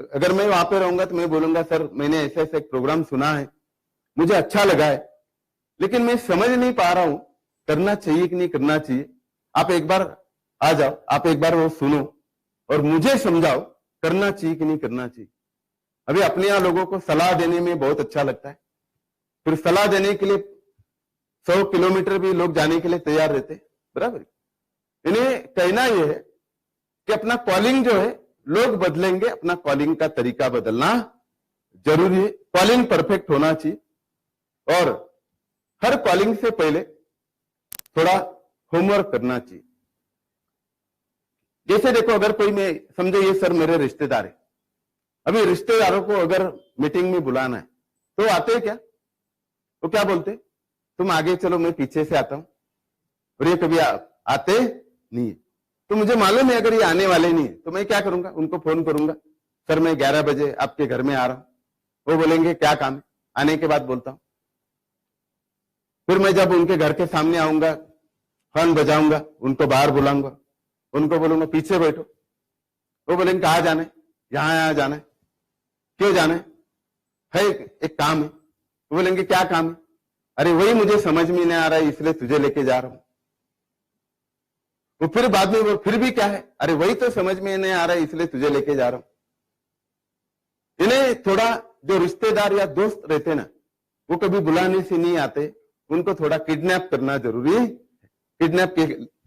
अगर मैं वहां पे रहूंगा तो मैं बोलूंगा सर मैंने ऐसे ऐसे एक प्रोग्राम सुना है, मुझे अच्छा लगा है, लेकिन मैं समझ नहीं पा रहा हूं करना चाहिए कि नहीं करना चाहिए, आप एक बार आ जाओ, आप एक बार वो सुनो और मुझे समझाओ करना चाहिए कि नहीं करना चाहिए। अभी अपने यहाँ लोगों को सलाह देने में बहुत अच्छा लगता है, फिर सलाह देने के लिए 100 किलोमीटर भी लोग जाने के लिए तैयार रहते, बराबर। इन्हें कहना यह है कि अपना कॉलिंग जो है लोग बदलेंगे, अपना कॉलिंग का तरीका बदलना जरूरी है। कॉलिंग परफेक्ट होना चाहिए और हर कॉलिंग से पहले थोड़ा होमवर्क करना चाहिए। जैसे देखो, अगर कोई मैं समझे ये सर मेरे रिश्तेदार है, अभी रिश्तेदारों को अगर मीटिंग में बुलाना है तो आते हैं क्या? तो क्या बोलते, तुम आगे चलो मैं पीछे से आता हूं, और ये कभी आते नहीं है। तो मुझे मालूम है अगर ये आने वाले नहीं है तो मैं क्या करूंगा, उनको फोन करूंगा, सर मैं 11 बजे आपके घर में आ रहा हूं। वो बोलेंगे क्या काम है, आने के बाद बोलता हूं। फिर मैं जब उनके घर के सामने आऊंगा, हॉर्न बजाऊंगा, उनको बाहर बुलाऊंगा, उनको बोलूंगा पीछे बैठो। वो बोलेंगे कहाँ जाना है, यहां जाना है। क्यों जाना है एक काम है। वो बोलेंगे क्या काम है, अरे वही मुझे समझ में नहीं आ रहा है इसलिए तुझे लेके जा रहा हूं। वो फिर बाद में वो फिर भी क्या है, अरे वही तो समझ में नहीं आ रहा है इसलिए तुझे लेके जा रहा हूं। इन्हें थोड़ा जो रिश्तेदार या दोस्त रहते ना, वो कभी बुलाने से नहीं आते, उनको थोड़ा किडनैप करना जरूरी है, किडनैप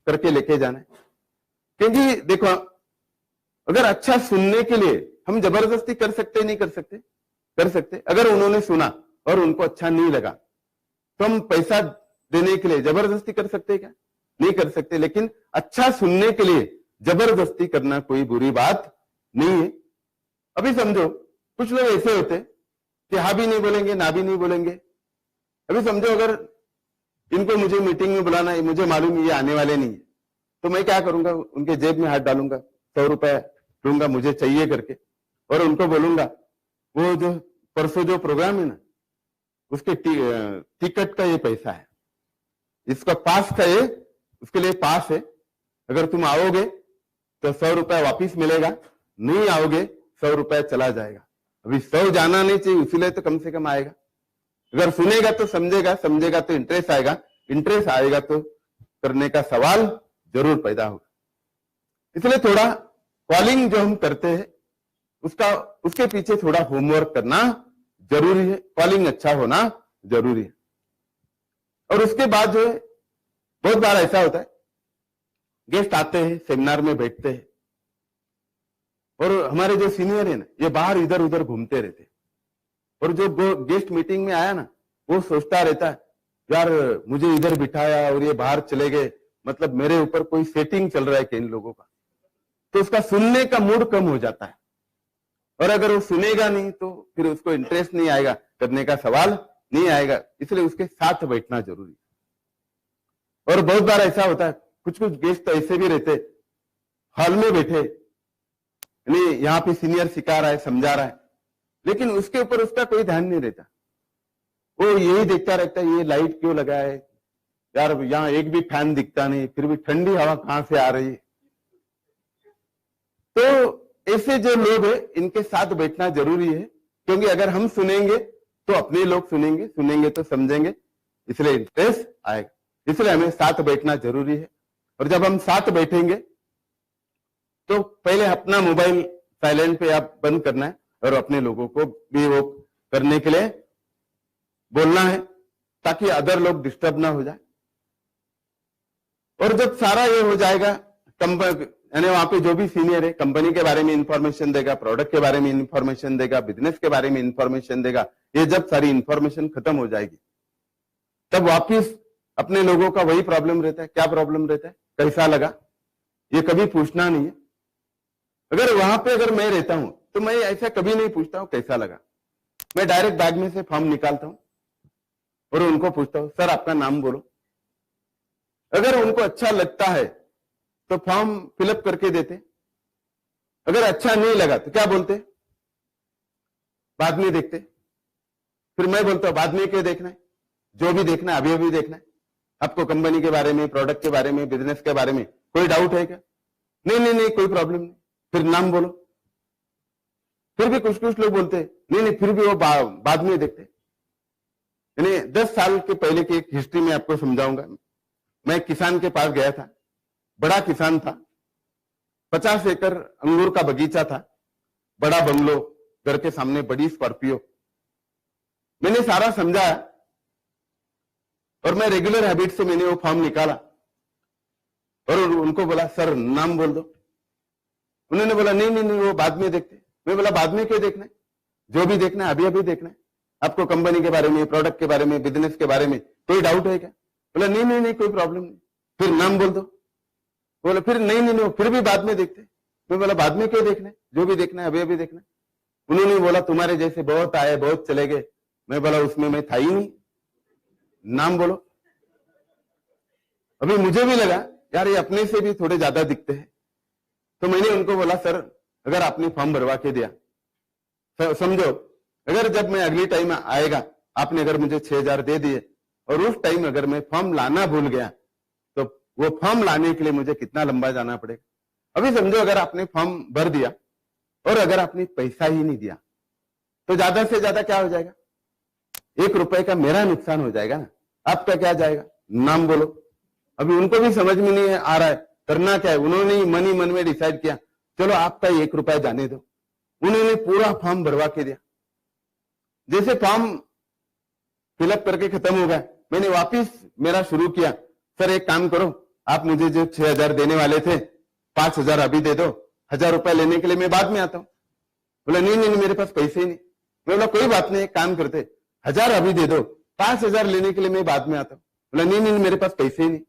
करके लेके जाना है। क्योंकि देखो, अगर अच्छा सुनने के लिए हम जबरदस्ती कर सकते नहीं कर सकते, कर सकते। अगर उन्होंने सुना और उनको अच्छा नहीं लगा तो हम पैसा देने के लिए जबरदस्ती कर सकते क्या? नहीं कर सकते। लेकिन अच्छा सुनने के लिए जबरदस्ती करना कोई बुरी बात नहीं है। अभी समझो कुछ लोग ऐसे होते कि हाँ भी नहीं बोलेंगे ना भी नहीं बोलेंगे। अभी समझो अगर इनको मुझे मीटिंग में बुलाना है, मुझे मालूम ये आने वाले नहीं है, तो मैं क्या करूंगा, उनके जेब में हाथ डालूंगा, 100 रुपए दूंगा मुझे चाहिए करके, और उनको बोलूंगा वो जो परसों जो प्रोग्राम है ना उसके टिकट का ये पैसा है, इसका पास का ये उसके लिए पास है, अगर तुम आओगे तो 100 रुपए वापिस मिलेगा, नहीं आओगे 100 रुपए चला जाएगा। अभी 100 जाना नहीं चाहिए, इसीलिए तो कम से कम आएगा। अगर सुनेगा तो समझेगा, समझेगा तो इंटरेस्ट आएगा, इंटरेस्ट आएगा तो करने का सवाल जरूर पैदा होगा। इसलिए थोड़ा कॉलिंग जो हम करते हैं उसके पीछे थोड़ा होमवर्क करना जरूरी है, कॉलिंग अच्छा होना जरूरी है। और उसके बाद जो है बहुत बार ऐसा होता है, गेस्ट आते हैं, सेमिनार में बैठते हैं, और हमारे जो सीनियर है ना ये बाहर इधर उधर घूमते रहते हैं, और जो गेस्ट मीटिंग में आया ना वो सोचता रहता है यार मुझे इधर बिठाया और ये बाहर चले गए, मतलब मेरे ऊपर कोई सेटिंग चल रहा है कि इन लोगों का। तो उसका सुनने का मूड कम हो जाता है, और अगर वो सुनेगा नहीं तो फिर उसको इंटरेस्ट नहीं आएगा, करने का सवाल नहीं आएगा। इसलिए उसके साथ बैठना जरूरी है। और बहुत बार ऐसा होता है, कुछ कुछ गेस्ट तो ऐसे भी रहते, हॉल में बैठे, यानी यहाँ पे सीनियर सिखा रहा है, समझा रहा है, लेकिन उसके ऊपर उसका कोई ध्यान नहीं रहता। वो यही देखता रहता है ये लाइट क्यों लगा है यार, यहाँ एक भी फैन दिखता नहीं, फिर भी ठंडी हवा कहां से आ रही है। तो ऐसे जो लोग हैं इनके साथ बैठना जरूरी है, क्योंकि अगर हम सुनेंगे तो अपने लोग सुनेंगे, सुनेंगे तो समझेंगे, इसलिए इंटरेस्ट आएगा। इसलिए हमें साथ बैठना जरूरी है। और जब हम साथ बैठेंगे तो पहले अपना मोबाइल साइलेंट पे आप बंद करना है, और अपने लोगों को भी वो करने के लिए बोलना है, ताकि अदर लोग डिस्टर्ब ना हो जाए। और जब सारा ये हो जाएगा, यानी वहां पे जो भी सीनियर है कंपनी के बारे में इंफॉर्मेशन देगा, प्रोडक्ट के बारे में इंफॉर्मेशन देगा, बिजनेस के बारे में इंफॉर्मेशन देगा, ये जब सारी इंफॉर्मेशन खत्म हो जाएगी तब वापिस अपने लोगों का वही प्रॉब्लम रहता है। क्या प्रॉब्लम रहता है, कैसा लगा, ये कभी पूछना नहीं है। अगर वहां पे अगर मैं रहता हूं तो मैं ऐसा कभी नहीं पूछता हूं कैसा लगा, मैं डायरेक्ट बैग में से फॉर्म निकालता हूं और उनको पूछता हूं सर आपका नाम बोलो। अगर उनको अच्छा लगता है तो फॉर्म फिलअप करके देते, अगर अच्छा नहीं लगा तो क्या बोलते, बाद में देखते। फिर मैं बोलता हूं बाद में क्या देखना है, जो भी देखना है अभी अभी देखना है। आपको कंपनी के बारे में, प्रोडक्ट के बारे में, बिजनेस के बारे में कोई डाउट है क्या? नहीं नहीं नहीं कोई प्रॉब्लम नहीं। फिर नाम बोलो। फिर भी कुछ कुछ लोग बोलते नहीं नहीं फिर भी वो बाद में देखते। यानी 10 साल के पहले की एक हिस्ट्री में आपको समझाऊंगा। मैं किसान के पास गया था, बड़ा किसान था, 50 एकड़ अंगूर का बगीचा था, बड़ा बंगलो, घर के सामने बड़ी स्कॉर्पियो। मैंने सारा समझाया और मैं रेगुलर हैबिट से मैंने वो फॉर्म निकाला और उनको बोला सर नाम बोल दो। उन्होंने बोला नहीं नहीं नहीं वो बाद में देखते। मैं बोला बाद में क्यों देखना है, जो भी देखना है अभी अभी देखना है। आपको कंपनी के बारे में, प्रोडक्ट के बारे में, बिजनेस के बारे में कोई डाउट है क्या? बोला नहीं नहीं नहीं कोई प्रॉब्लम नहीं। फिर नाम बोल दो। बोला फिर नहीं नहीं नहीं फिर भी बाद में देखते। मैं बोला बाद में क्यों देखना है, जो भी देखना है अभी अभी देखना है। उन्होंने बोला तुम्हारे जैसे बहुत आए बहुत चले गए। मैं बोला उसमें मैं था ही नहीं, नाम बोलो। अभी मुझे भी लगा यार ये अपने से भी थोड़े ज्यादा दिखते हैं, तो मैंने उनको बोला सर अगर आपने फॉर्म भरवा के दिया, समझो अगर जब मैं अगली टाइम आएगा आपने अगर मुझे 6,000 दे दिए और उस टाइम अगर मैं फॉर्म लाना भूल गया तो वो फॉर्म लाने के लिए मुझे कितना लंबा जाना पड़ेगा। अभी समझो अगर आपने फॉर्म भर दिया और अगर आपने पैसा ही नहीं दिया तो ज्यादा से ज्यादा क्या हो जाएगा, 1 रुपए का मेरा नुकसान हो जाएगा ना। आपका क्या जाएगा, नाम बोलो। अभी उनको भी समझ में नहीं आ रहा है करना क्या है। उन्होंने मन ही मन में डिसाइड किया चलो आपका 1 रुपया जाने दो। उन्होंने पूरा फॉर्म भरवा के दिया। जैसे फॉर्म फिलअप करके खत्म हो गया, मैंने वापिस मेरा शुरू किया। सर एक काम करो, आप मुझे जो 6,000 देने वाले थे 5,000 अभी दे दो, 1,000 रुपया लेने के लिए मैं बाद में आता हूं। बोला नहीं नहीं मेरे पास पैसे ही नहीं। मैं बोला कोई बात नहीं, एक काम करते 1,000 अभी दे दो, 5,000 लेने के लिए मैं बाद में आता हूं। बोला नहीं नहीं मेरे पास पैसे ही नहीं।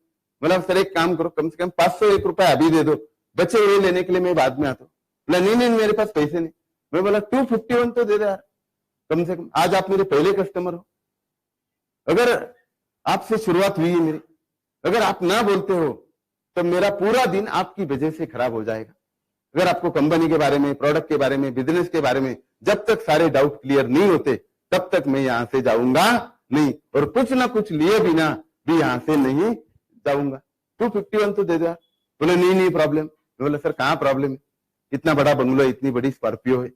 बोला सर एक काम करो कम से कम 501 रुपया अभी दे दो, बचे हुए लेने के लिए मैं बाद में आता हूँ। बोला नहीं नहीं मेरे पास पैसे नहीं। मैं बोला 251 तो दे दो यार कम से कम, आज आप मेरे पहले कस्टमर हो। अगर आपसे शुरुआत हुई है मेरी, अगर आप ना बोलते हो तो मेरा पूरा दिन आपकी वजह से खराब हो जाएगा। अगर आपको कंपनी के बारे में, प्रोडक्ट के बारे में, बिजनेस के बारे में जब तक सारे डाउट क्लियर नहीं होते तब तक मैं यहां से जाऊंगा नहीं, और कुछ ना कुछ लिए बिना भी यहां से नहीं जाऊंगा। 251 तो दे दो यार। बोले नहीं नहीं प्रॉब्लम। बोले सर कहाँ प्रॉब्लम है, इतना बड़ा बंगलो है, इतनी बड़ी स्कॉर्पियो है,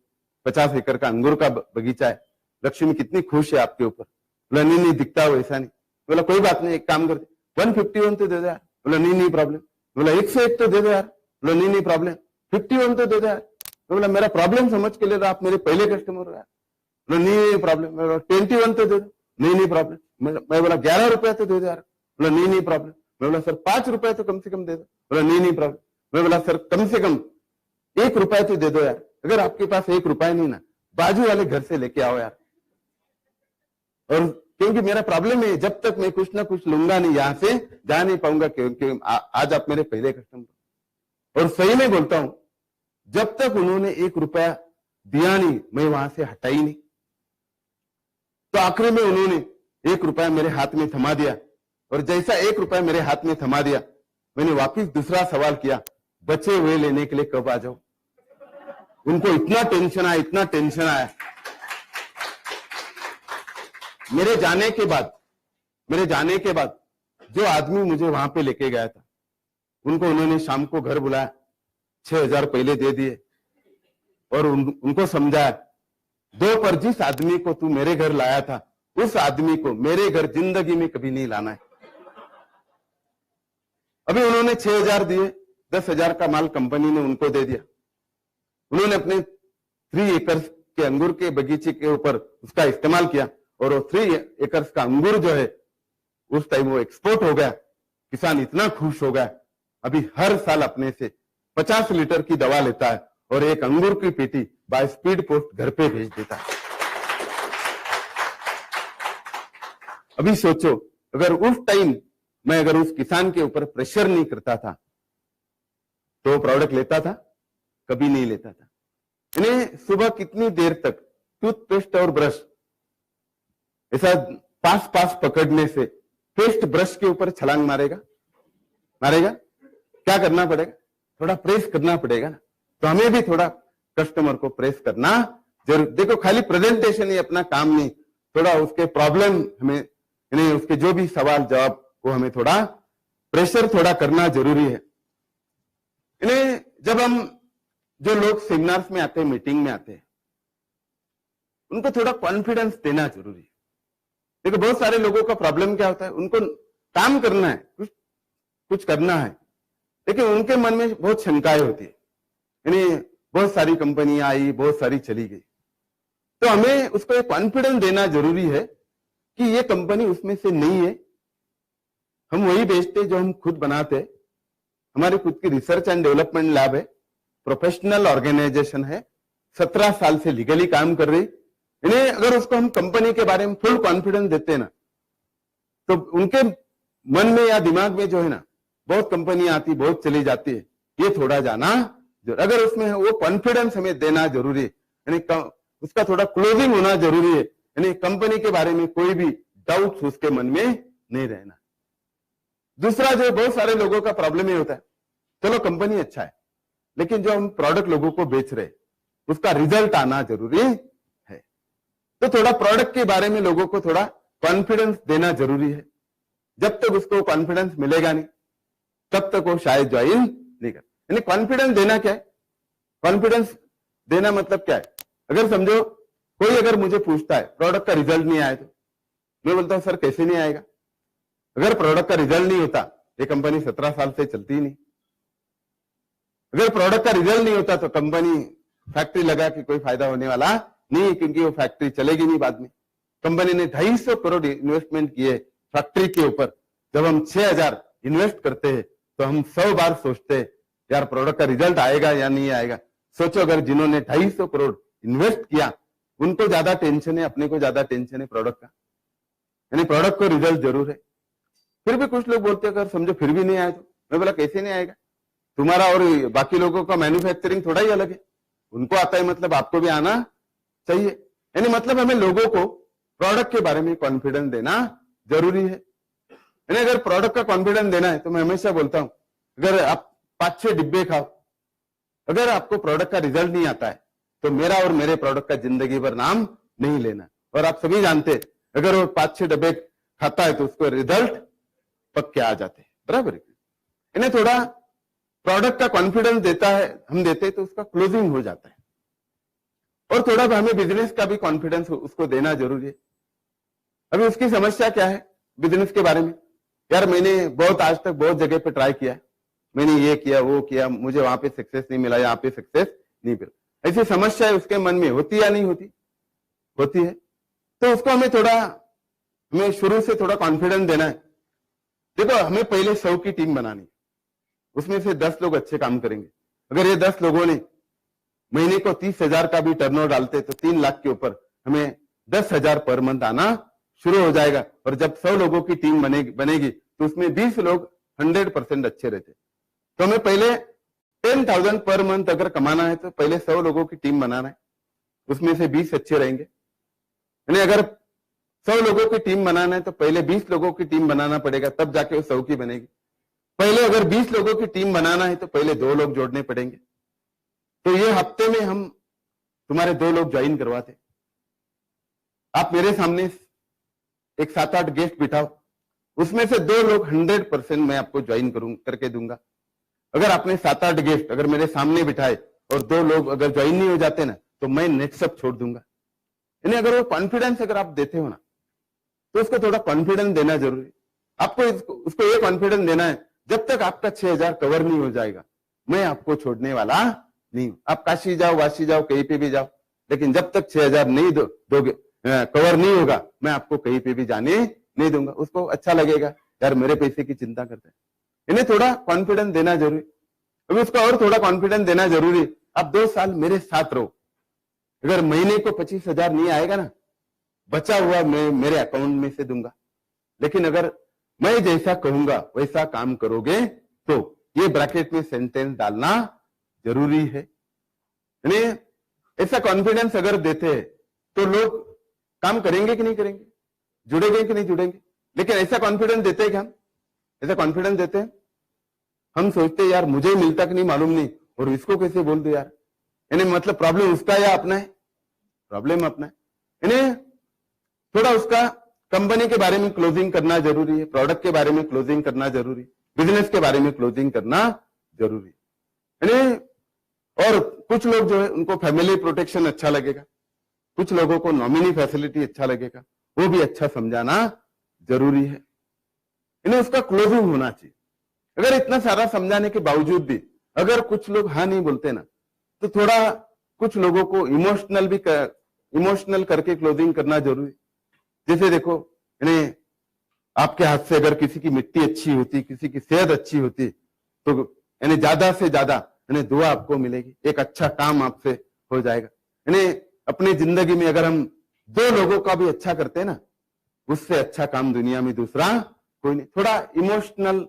50 एकड़ का अंगूर का बगीचा है, लक्ष्मी कितनी खुश है आपके ऊपर। बोला नहीं नहीं दिखता हो ऐसा नहीं। बोला कोई बात नहीं, एक काम करते 151 तो दे दो यार। बोला नहीं नहीं प्रॉब्लम। बोला 101 तो दे दो यार। बोला नहीं नहीं प्रॉब्लम। 51 तो दे दो यार। तो बोला मेरा प्रॉब्लम समझ के ले रहा, आप मेरे पहले कस्टमर हो यार। बोला नहीं नहीं प्रॉब्लम। 21 तो दे दो। नहीं नहीं प्रॉब्लम। मैं बोला 11 रुपया तो दे दो यार। बोला नहीं नहीं प्रॉब्लम। मैं बोला सर 5 रुपया तो कम से कम दे दो। बोला नहीं नहीं प्रॉब्लम। मैं बोला सर कम से कम 1 रुपया तो दे दो यार। अगर आपके पास 1 रुपया नहीं ना, बाजू वाले घर से लेके आओ यार। और क्योंकि मेरा प्रॉब्लम है, जब तक मैं कुछ ना कुछ लूंगा नहीं यहां से जा नहीं पाऊंगा, क्योंकि आज आप मेरे पहले कस्टमर। और सही में बोलता हूं, जब तक उन्होंने 1 रुपया दिया नहीं मैं वहां से हटा ही नहीं। तो आखिर में उन्होंने 1 रुपया मेरे हाथ में थमा दिया, और जैसा 1 रुपया मेरे हाथ में थमा दिया, मैंने वापिस दूसरा सवाल किया, बचे हुए लेने के लिए कब आ जाओ। उनको इतना टेंशन आया, इतना टेंशन आया। मेरे जाने के बाद जो आदमी मुझे वहां पे लेके गया था, उनको उन्होंने शाम को घर बुलाया, 6,000 पहले दे दिए और उनको समझाया, दोपहर जिस आदमी को तू मेरे घर लाया था उस आदमी को मेरे घर जिंदगी में कभी नहीं लाना है। अभी उन्होंने 6,000 दिए, 10,000 का माल कंपनी ने उनको दे दिया। उन्होंने अपने 3 एकड़ के अंगूर के बगीचे के ऊपर उसका इस्तेमाल किया, और वो 3 एकड़ का अंगूर जो है उस टाइम वो एक्सपोर्ट हो गया। किसान इतना खुश हो गया, अभी हर साल अपने से 50 लीटर की दवा लेता है और एक अंगूर की पेटी बाय स्पीड पोस्ट घर पे भेज देता है। अभी सोचो, अगर उस टाइम मैं अगर उस किसान के ऊपर प्रेशर नहीं करता था तो प्रोडक्ट लेता था, कभी नहीं लेता था। इन्हें सुबह कितनी देर तक टूथपेस्ट और ब्रश ऐसा पास पकड़ने से पेस्ट ब्रश के ऊपर छलांग मारेगा? क्या करना पड़ेगा? थोड़ा प्रेस करना पड़ेगा ना। तो हमें भी थोड़ा कस्टमर को प्रेस करना जरूर। देखो खाली प्रेजेंटेशन ही अपना काम नहीं, थोड़ा उसके प्रॉब्लम हमें यानी उसके जो भी सवाल जवाब को हमें थोड़ा प्रेशर थोड़ा करना जरूरी है। इन्हें जब हम जो लोग सेमिनार्स में आते हैं, मीटिंग में आते हैं, उनको थोड़ा कॉन्फिडेंस देना जरूरी है। देखो बहुत सारे लोगों का प्रॉब्लम क्या होता है, उनको काम करना है, कुछ कुछ करना है, लेकिन उनके मन में बहुत शंकाएं होती है, यानी बहुत सारी कंपनियां आई, बहुत सारी चली गई, तो हमें उसको एक कॉन्फिडेंस देना जरूरी है कि ये कंपनी उसमें से नहीं है, हम वही बेचते जो हम खुद बनाते, हमारी खुद की रिसर्च एंड डेवलपमेंट लैब है, प्रोफेशनल ऑर्गेनाइजेशन है, 17 साल से लीगली काम कर रही, इन्हें अगर उसको हम कंपनी के बारे में फुल कॉन्फिडेंस देते ना, तो उनके मन में या दिमाग में जो है ना, बहुत कंपनियां आती, बहुत चली जाती है, ये थोड़ा जाना, अगर उसमें वो कॉन्फिडेंस हमें देना जरूरी है, यानी उसका थोड़ा क्लोजिंग होना जरूरी है, यानी कंपनी के बारे में कोई भी डाउट उसके मन में नहीं रहना। दूसरा, जो बहुत सारे लोगों का प्रॉब्लम ये होता है, चलो कंपनी अच्छा है, लेकिन जो हम प्रोडक्ट लोगों को बेच रहे उसका रिजल्ट आना जरूरी है, तो थोड़ा प्रोडक्ट के बारे में लोगों को थोड़ा कॉन्फिडेंस देना जरूरी है। जब तक उसको कॉन्फिडेंस मिलेगा नहीं, तब तक वो शायद ज्वाइन नहीं कर। यानी कॉन्फिडेंस देना क्या है? कॉन्फिडेंस देना मतलब क्या है? अगर समझो कोई अगर मुझे पूछता है प्रोडक्ट का रिजल्ट नहीं आया, तो मैं बोलता हूं सर कैसे नहीं आएगा? अगर प्रोडक्ट का रिजल्ट नहीं होता, ये कंपनी 17 साल से चलती ही नहीं। अगर प्रोडक्ट का रिजल्ट नहीं होता तो कंपनी फैक्ट्री लगा के कोई फायदा होने वाला नहीं, क्योंकि वो फैक्ट्री चलेगी नहीं बाद में। कंपनी ने 250 करोड़ इन्वेस्टमेंट किए फैक्ट्री के ऊपर, जब हम 6000 इन्वेस्ट करते हैं तो हम 100 बार सोचते हैं यार प्रोडक्ट का रिजल्ट आएगा या नहीं आएगा। सोचो अगर जिन्होंने 250 करोड़ इन्वेस्ट किया उनको ज्यादा टेंशन है, अपने को ज्यादा टेंशन है प्रोडक्ट का, यानी प्रोडक्ट को रिजल्ट जरूर है। फिर भी कुछ लोग बोलते हैं अगर समझो फिर भी नहीं आया, तो मैं बोला कैसे नहीं आएगा? तुम्हारा और बाकी लोगों का मैन्युफैक्चरिंग थोड़ा ही अलग है, उनको आता है मतलब आपको भी आना चाहिए। यानी मतलब हमें लोगों को प्रोडक्ट के बारे में कॉन्फिडेंस देना जरूरी है। यानी अगर प्रोडक्ट का कॉन्फिडेंस देना है तो मैं हमेशा बोलता हूं, अगर आप 5-6 डिब्बे खाओ, अगर आपको प्रोडक्ट का रिजल्ट नहीं आता है तो मेरा और मेरे प्रोडक्ट का जिंदगी भर नाम नहीं लेना। और आप सभी जानते हैं अगर वो 5-6 डब्बे खाता है तो उसको रिजल्ट पक्के आ जाते हैं, बराबर है। इन्हें थोड़ा प्रोडक्ट का कॉन्फिडेंस देता है, हम देते हैं तो उसका क्लोजिंग हो जाता है। और थोड़ा हमें बिजनेस का भी कॉन्फिडेंस उसको देना जरूरी है। अभी उसकी समस्या क्या है बिजनेस के बारे में? यार मैंने बहुत आज तक बहुत जगह पे ट्राई किया, मैंने ये किया वो किया, मुझे वहां पे सक्सेस नहीं मिला, यहाँ पे सक्सेस नहीं मिला, ऐसी समस्या है उसके मन में होती या नहीं होती? होती है। तो उसको हमें शुरू से थोड़ा कॉन्फिडेंस देना है। देखो हमें पहले 100 की टीम बनानी, उसमें से 10 लोग अच्छे काम करेंगे। अगर ये 10 लोगों ने महीने को 30,000 का भी टर्नओवर डालते तो 3 लाख के ऊपर हमें 10,000 पर मंथ आना शुरू हो जाएगा। और जब 100 लोगों की टीम बनेगी तो उसमें 20 लोग 100% अच्छे रहते। तो हमें पहले 10,000 पर मंथ अगर कमाना है तो पहले 100 लोगों की टीम बनाना है, उसमें से 20 अच्छे रहेंगे। यानी अगर 100 लोगों की टीम बनाना है तो पहले 20 लोगों की टीम बनाना पड़ेगा, तब जाके वो 100 की बनेगी। पहले अगर 20 लोगों की टीम बनाना है तो पहले 2 लोग जोड़ने पड़ेंगे। तो ये हफ्ते में हम तुम्हारे 2 लोग ज्वाइन करवाते, आप मेरे सामने एक 7-8 गेस्ट बिठाओ, उसमें से 2 लोग 100% मैं आपको ज्वाइन करके दूंगा। अगर आपने 7-8 गेस्ट अगर मेरे सामने बिठाए और 2 लोग अगर ज्वाइन नहीं हो जाते ना तो मैं नेटसप छोड़ दूंगा। यानी अगर वो कॉन्फिडेंस अगर आप देते हो ना तो उसको थोड़ा कॉन्फिडेंस देना जरूरी है। आपको उसको ये कॉन्फिडेंस देना है जब तक आपका 6,000 कवर नहीं हो जाएगा मैं आपको छोड़ने वाला नहीं हूं। आप काशी जाओ, वाशी जाओ, कहीं पे भी जाओ, लेकिन जब तक 6,000 नहीं दोगे, कवर नहीं होगा, मैं आपको कहीं पे भी जाने नहीं दूंगा। उसको अच्छा लगेगा यार मेरे पैसे की चिंता करते हैं। इन्हें थोड़ा कॉन्फिडेंस देना जरूरी। अभी उसका और थोड़ा कॉन्फिडेंस देना जरूरी। आप 2 साल मेरे साथ रहो, अगर महीने को 25,000 नहीं आएगा ना, बचा हुआ मैं मेरे अकाउंट में से दूंगा। लेकिन अगर मैं जैसा कहूंगा वैसा काम करोगे तो ये ब्रैकेट में सेंटेंस डालना जरूरी है। यानी ऐसा कॉन्फिडेंस अगर देते हैं तो लोग काम करेंगे कि नहीं करेंगे, जुड़ेंगे कि नहीं जुड़ेंगे। लेकिन ऐसा कॉन्फिडेंस देते हैं कि हम ऐसा कॉन्फिडेंस देते हैं, हम सोचते यार मुझे मिलता कि नहीं मालूम नहीं और इसको कैसे बोल दो यार। यानी मतलब प्रॉब्लम उसका या अपना है? प्रॉब्लम अपना है। यानी थोड़ा उसका कंपनी के बारे में क्लोजिंग करना जरूरी है, प्रोडक्ट के बारे में क्लोजिंग करना जरूरी, बिजनेस के बारे में क्लोजिंग करना जरूरी। यानी और कुछ लोग जो है उनको फैमिली प्रोटेक्शन अच्छा लगेगा, कुछ लोगों को नॉमिनी फैसिलिटी अच्छा लगेगा, वो भी अच्छा समझाना जरूरी है। इन्हें उसका क्लोजिंग होना चाहिए। अगर इतना सारा समझाने के बावजूद भी अगर कुछ लोग हाँ नहीं बोलते ना, तो थोड़ा कुछ लोगों को इमोशनल करके क्लोजिंग करना जरूरी। जैसे देखो, यानी आपके हाथ से अगर किसी की मिट्टी अच्छी होती, किसी की सेहत अच्छी होती, तो यानी ज्यादा से ज्यादा यानी दुआ आपको मिलेगी, एक अच्छा काम आपसे हो जाएगा। यानी अपनी जिंदगी में अगर हम 2 लोगों का भी अच्छा करते हैं ना, उससे अच्छा काम दुनिया में दूसरा कोई नहीं। थोड़ा इमोशनल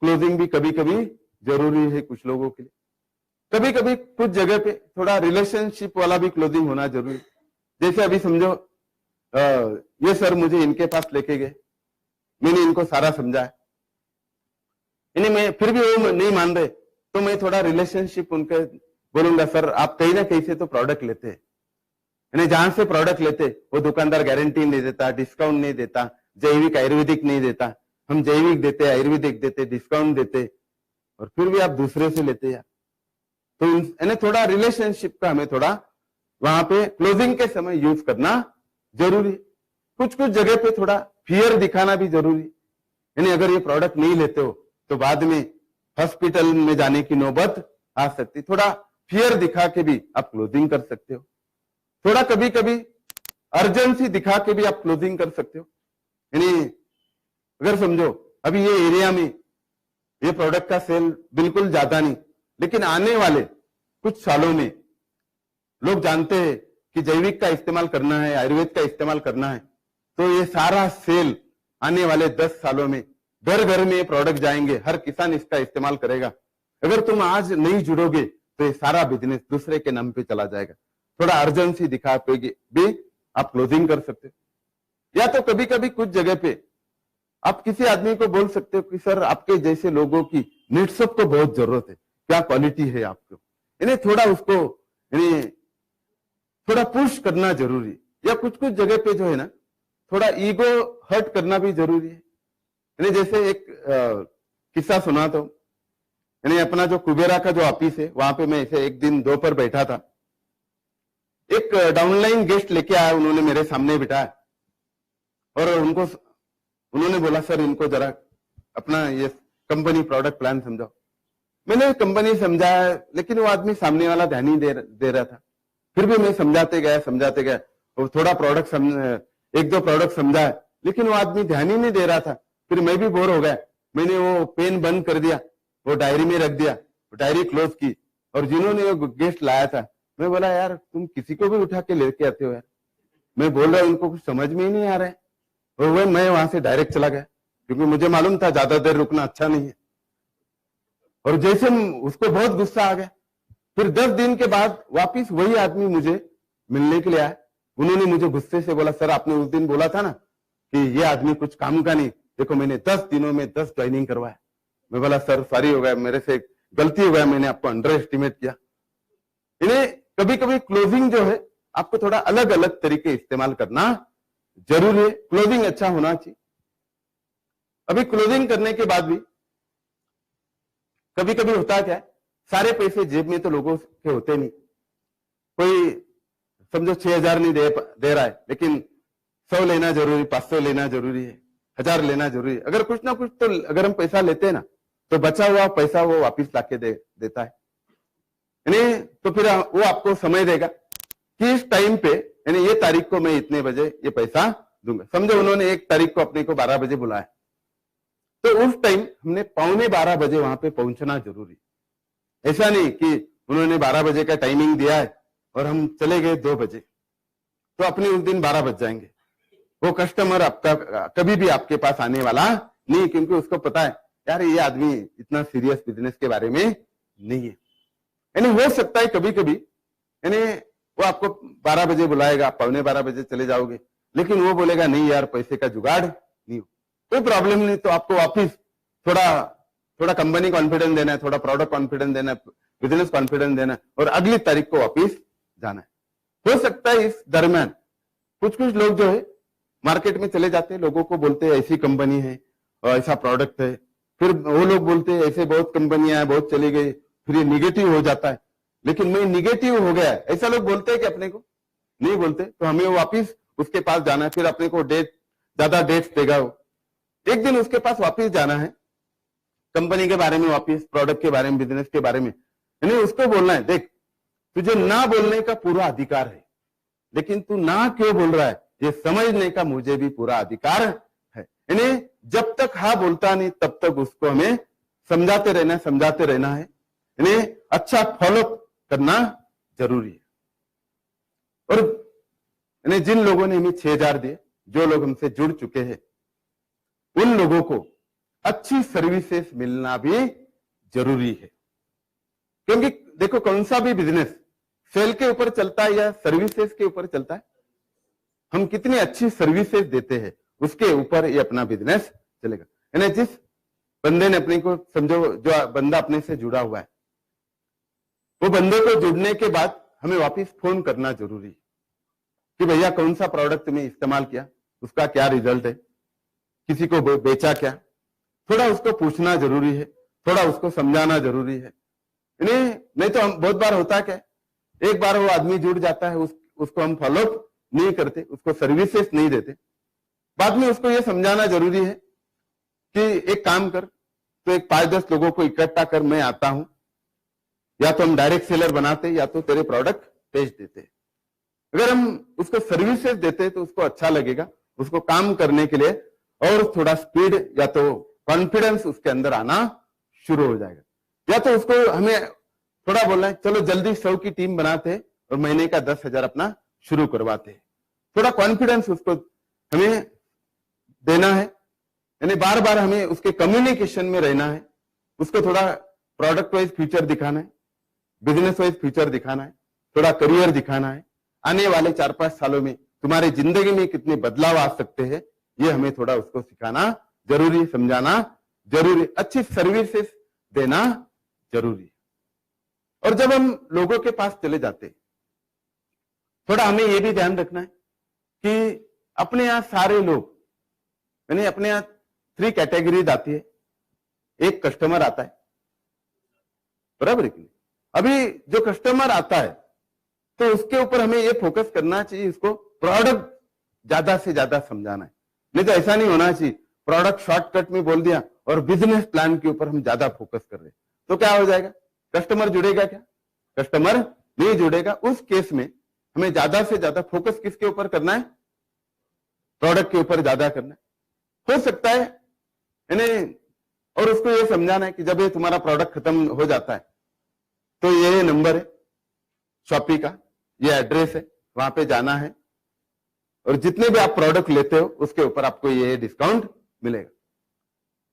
क्लोजिंग भी कभी कभी जरूरी है कुछ लोगों के लिए। कभी कभी कुछ जगह पे थोड़ा रिलेशनशिप वाला भी क्लोजिंग होना जरूरी है। जैसे अभी समझो, ये सर मुझे इनके पास लेके गए, मैंने इनको सारा समझाया, इन्हें मैं फिर भी वो नहीं मान रहे, तो मैं थोड़ा रिलेशनशिप उनके बोलूंगा, सर आप कहीं ना कहीं से तो प्रोडक्ट लेते हैं, यानी जहां से प्रोडक्ट लेते वो दुकानदार गारंटी नहीं देता, डिस्काउंट नहीं देता, जैविक आयुर्वेदिक नहीं देता, हम जैविक देते, आयुर्वेदिक देते, डिस्काउंट देते, और फिर भी आप दूसरे से लेते यार। तो यानी थोड़ा रिलेशनशिप का हमें थोड़ा वहां पे क्लोजिंग के समय यूज करना जरूरी। कुछ कुछ जगह पे थोड़ा फियर दिखाना भी जरूरी, यानी अगर ये प्रोडक्ट नहीं लेते हो तो बाद में हॉस्पिटल में जाने की नौबत आ सकती, थोड़ा फियर दिखा के भी आप क्लोजिंग कर सकते हो। थोड़ा कभी कभी अर्जेंसी दिखा के भी आप क्लोजिंग कर सकते हो। यानी अगर समझो अभी ये एरिया में ये प्रोडक्ट का सेल बिल्कुल ज्यादा नहीं, लेकिन आने वाले कुछ सालों में लोग जानते हैं कि जैविक का इस्तेमाल करना है, आयुर्वेद का इस्तेमाल करना है, तो ये सारा सेल आने वाले 10 सालों में घर घर में ये प्रोडक्ट जाएंगे, हर किसान इसका इस्तेमाल करेगा। अगर तुम आज नहीं जुड़ोगे तो ये सारा बिजनेस दूसरे के नाम पे चला जाएगा। थोड़ा अर्जेंसी दिखा पे भी आप क्लोजिंग कर सकते हो। या तो कभी कभी कुछ जगह पे आप किसी आदमी को बोल सकते हो कि सर आपके जैसे लोगों की नीड्सअप को बहुत जरूरत है, क्या क्वालिटी है आपको, यानी थोड़ा उसको यानी थोड़ा पुश करना जरूरी। या कुछ कुछ जगह पे जो है ना थोड़ा ईगो हर्ट करना भी जरूरी है। यानी जैसे एक किस्सा सुना तो, यानी अपना जो कुबेरा का जो ऑफिस है वहां पे मैं ऐसे एक दिन दोपहर बैठा था, एक डाउनलाइन गेस्ट लेके आया, उन्होंने मेरे सामने बिठाया और उन्होंने बोला सर इनको जरा अपना ये कंपनी प्रोडक्ट प्लान समझाओ। मैंने कंपनी समझाया, लेकिन वो आदमी सामने वाला ध्यान ही दे रहा था। फिर भी मैं समझाते गया, वो थोड़ा प्रोडक्ट एक दो प्रोडक्ट समझाया, लेकिन वो आदमी ध्यान ही नहीं दे रहा था। फिर मैं भी बोर हो गया, मैंने वो पेन बंद कर दिया, वो डायरी में रख दिया, डायरी क्लोज की, और जिन्होंने वो गेस्ट लाया था मैं बोला यार तुम किसी को भी उठा के लेके आते हो यार, मैं बोल रहा हूं उनको कुछ समझ में ही नहीं आ रहा है। और मैं वहां से डायरेक्ट चला गया, क्योंकि मुझे मालूम था ज्यादा देर रुकना अच्छा नहीं है। और जैसे उसको बहुत गुस्सा आ गया, फिर 10 दिन के बाद वापिस वही आदमी मुझे मिलने के लिए आया। उन्होंने मुझे गुस्से से बोला सर आपने उस दिन बोला था ना कि ये आदमी कुछ काम का नहीं, देखो मैंने 10 दिनों में 10 ज्वाइनिंग करवाया। मैं बोला सर सॉरी हो गया, मेरे से गलती हो गया, मैंने आपको अंडर एस्टिमेट किया। इन्हें कभी कभी क्लोजिंग जो है आपको थोड़ा अलग अलग तरीके इस्तेमाल करना जरूरी है। क्लोजिंग अच्छा होना चाहिए। अभी क्लोजिंग करने के बाद भी कभी कभी होता क्या है, सारे पैसे जेब में तो लोगों के होते नहीं। कोई समझो 6,000 नहीं दे रहा है, लेकिन 100 लेना जरूरी, 500 लेना जरूरी है, 1000 लेना जरूरी है। अगर कुछ ना कुछ तो अगर हम पैसा लेते हैं ना, तो बचा हुआ पैसा वो वापिस लाके देता है। यानी तो फिर वो आपको समय देगा कि इस टाइम पे, यानी ये तारीख को मैं इतने बजे ये पैसा दूंगा। समझो उन्होंने 1 तारीख को अपने को 12 बजे बुलाया, तो उस टाइम हमने 11:15 बजे वहां पे पहुंचना जरूरी। ऐसा नहीं कि उन्होंने 12 बजे का टाइमिंग दिया है और हम चले गए 2 बजे, तो अपने उस दिन 12 बज जाएंगे। वो कस्टमर आपका कभी भी आपके पास आने वाला नहीं, क्योंकि उसको पता है यार ये आदमी इतना सीरियस बिजनेस के बारे में नहीं है। यानी हो सकता है कभी कभी यानी वो आपको 12 बजे बुलाएगा, 11:15 बजे चले जाओगे, लेकिन वो बोलेगा नहीं यार पैसे का जुगाड़ नहीं हो, कोई प्रॉब्लम नहीं, तो आपको वापिस थोड़ा कंपनी कॉन्फिडेंस देना है, थोड़ा प्रोडक्ट कॉन्फिडेंस देना है, बिजनेस कॉन्फिडेंस देना है, और अगली तारीख को वापिस जाना है। हो सकता है इस दरमियान कुछ लोग जो है मार्केट में चले जाते हैं, लोगों को बोलते हैं ऐसी कंपनी है और ऐसा प्रोडक्ट है, फिर वो लोग बोलते हैं ऐसे बहुत कंपनियां हैं, बहुत चली गई, फिर ये निगेटिव हो जाता है। लेकिन मैं निगेटिव हो गया ऐसा लोग बोलते हैं कि अपने को नहीं बोलते, तो हमें वापिस उसके पास जाना है, फिर अपने को ज्यादा डेट्स देगा वो, एक दिन उसके पास वापिस जाना है, कंपनी के बारे में, वापिस प्रोडक्ट के बारे में, बिजनेस के बारे में, यानी उसको बोलना है, देख तुझे ना बोलने का पूरा अधिकार है, लेकिन तू ना क्यों बोल रहा है ये समझने का मुझे भी पूरा अधिकार है। यानी जब तक हाँ बोलता नहीं तब तक उसको हमें समझाते रहना है, यानी अच्छा फॉलो करना जरूरी है। और यानी जिन लोगों ने हमें 6,000 दिए, जो लोग हमसे जुड़ चुके हैं, उन लोगों को अच्छी सर्विसेज मिलना भी जरूरी है। क्योंकि देखो कौन सा भी बिजनेस सेल के ऊपर चलता है या सर्विसेज के ऊपर चलता है, हम कितनी अच्छी सर्विसेज देते हैं उसके ऊपर ये अपना बिजनेस चलेगा। यानी जिस बंदे ने अपने को, समझो जो बंदा अपने से जुड़ा हुआ है, वो बंदे को जुड़ने के बाद हमें वापस फोन करना जरूरी है कि भैया कौन सा प्रोडक्ट तुमने इस्तेमाल किया, उसका क्या रिजल्ट है, किसी को बेचा क्या, थोड़ा उसको पूछना जरूरी है, थोड़ा उसको समझाना जरूरी है। नहीं तो हम बहुत बार होता क्या, एक बार वो आदमी जुड़ जाता है, उसको हम फॉलोअप नहीं करते, उसको सर्विसेज नहीं देते, बाद में उसको ये समझाना जरूरी है कि एक काम कर, तो एक 5-10 लोगों को इकट्ठा कर, मैं आता हूं, या तो हम डायरेक्ट सेलर बनाते या तो तेरे प्रोडक्ट बेच देते। अगर हम उसको सर्विसेज देते तो उसको अच्छा लगेगा, उसको काम करने के लिए और थोड़ा स्पीड या तो कॉन्फिडेंस उसके अंदर आना शुरू हो जाएगा। या तो उसको हमें थोड़ा बोलना है, चलो जल्दी 100 की टीम बनाते और महीने का 10,000 अपना शुरू करवाते हैं, थोड़ा कॉन्फिडेंस उसको हमें देना है। यानी बार बार हमें उसके कम्युनिकेशन में रहना है, उसको थोड़ा प्रोडक्ट वाइज फ्यूचर दिखाना है, बिजनेस वाइज फ्यूचर दिखाना है, थोड़ा करियर दिखाना है, आने वाले 4-5 सालों में तुम्हारी जिंदगी में कितने बदलाव आ सकते हैं, ये हमें थोड़ा उसको सिखाना जरूरी, समझाना जरूरी, अच्छी सर्विसेज देना जरूरी। और जब हम लोगों के पास चले जाते, थोड़ा हमें यह भी ध्यान रखना है कि अपने यहां सारे लोग, यानी अपने यहां 3 कैटेगरीज आती है। एक कस्टमर आता है, बराबर है कि नहीं? अभी जो कस्टमर आता है तो उसके ऊपर हमें ये फोकस करना चाहिए, इसको प्रोडक्ट ज्यादा से ज्यादा समझाना है। नहीं तो ऐसा नहीं होना चाहिए प्रोडक्ट शॉर्टकट में बोल दिया और बिजनेस प्लान के ऊपर हम ज्यादा फोकस कर रहे, तो क्या हो जाएगा, कस्टमर जुड़ेगा क्या? कस्टमर नहीं जुड़ेगा। उस केस में हमें ज्यादा से ज्यादा फोकस किसके ऊपर करना है? प्रोडक्ट के ऊपर ज्यादा करना है। हो सकता है यानी, और उसको ये समझाना है कि जब ये तुम्हारा प्रोडक्ट खत्म हो जाता है तो ये नंबर है शॉपी का, ये एड्रेस है, वहां पे जाना है और जितने भी आप प्रोडक्ट लेते हो उसके ऊपर आपको ये डिस्काउंट मिलेगा।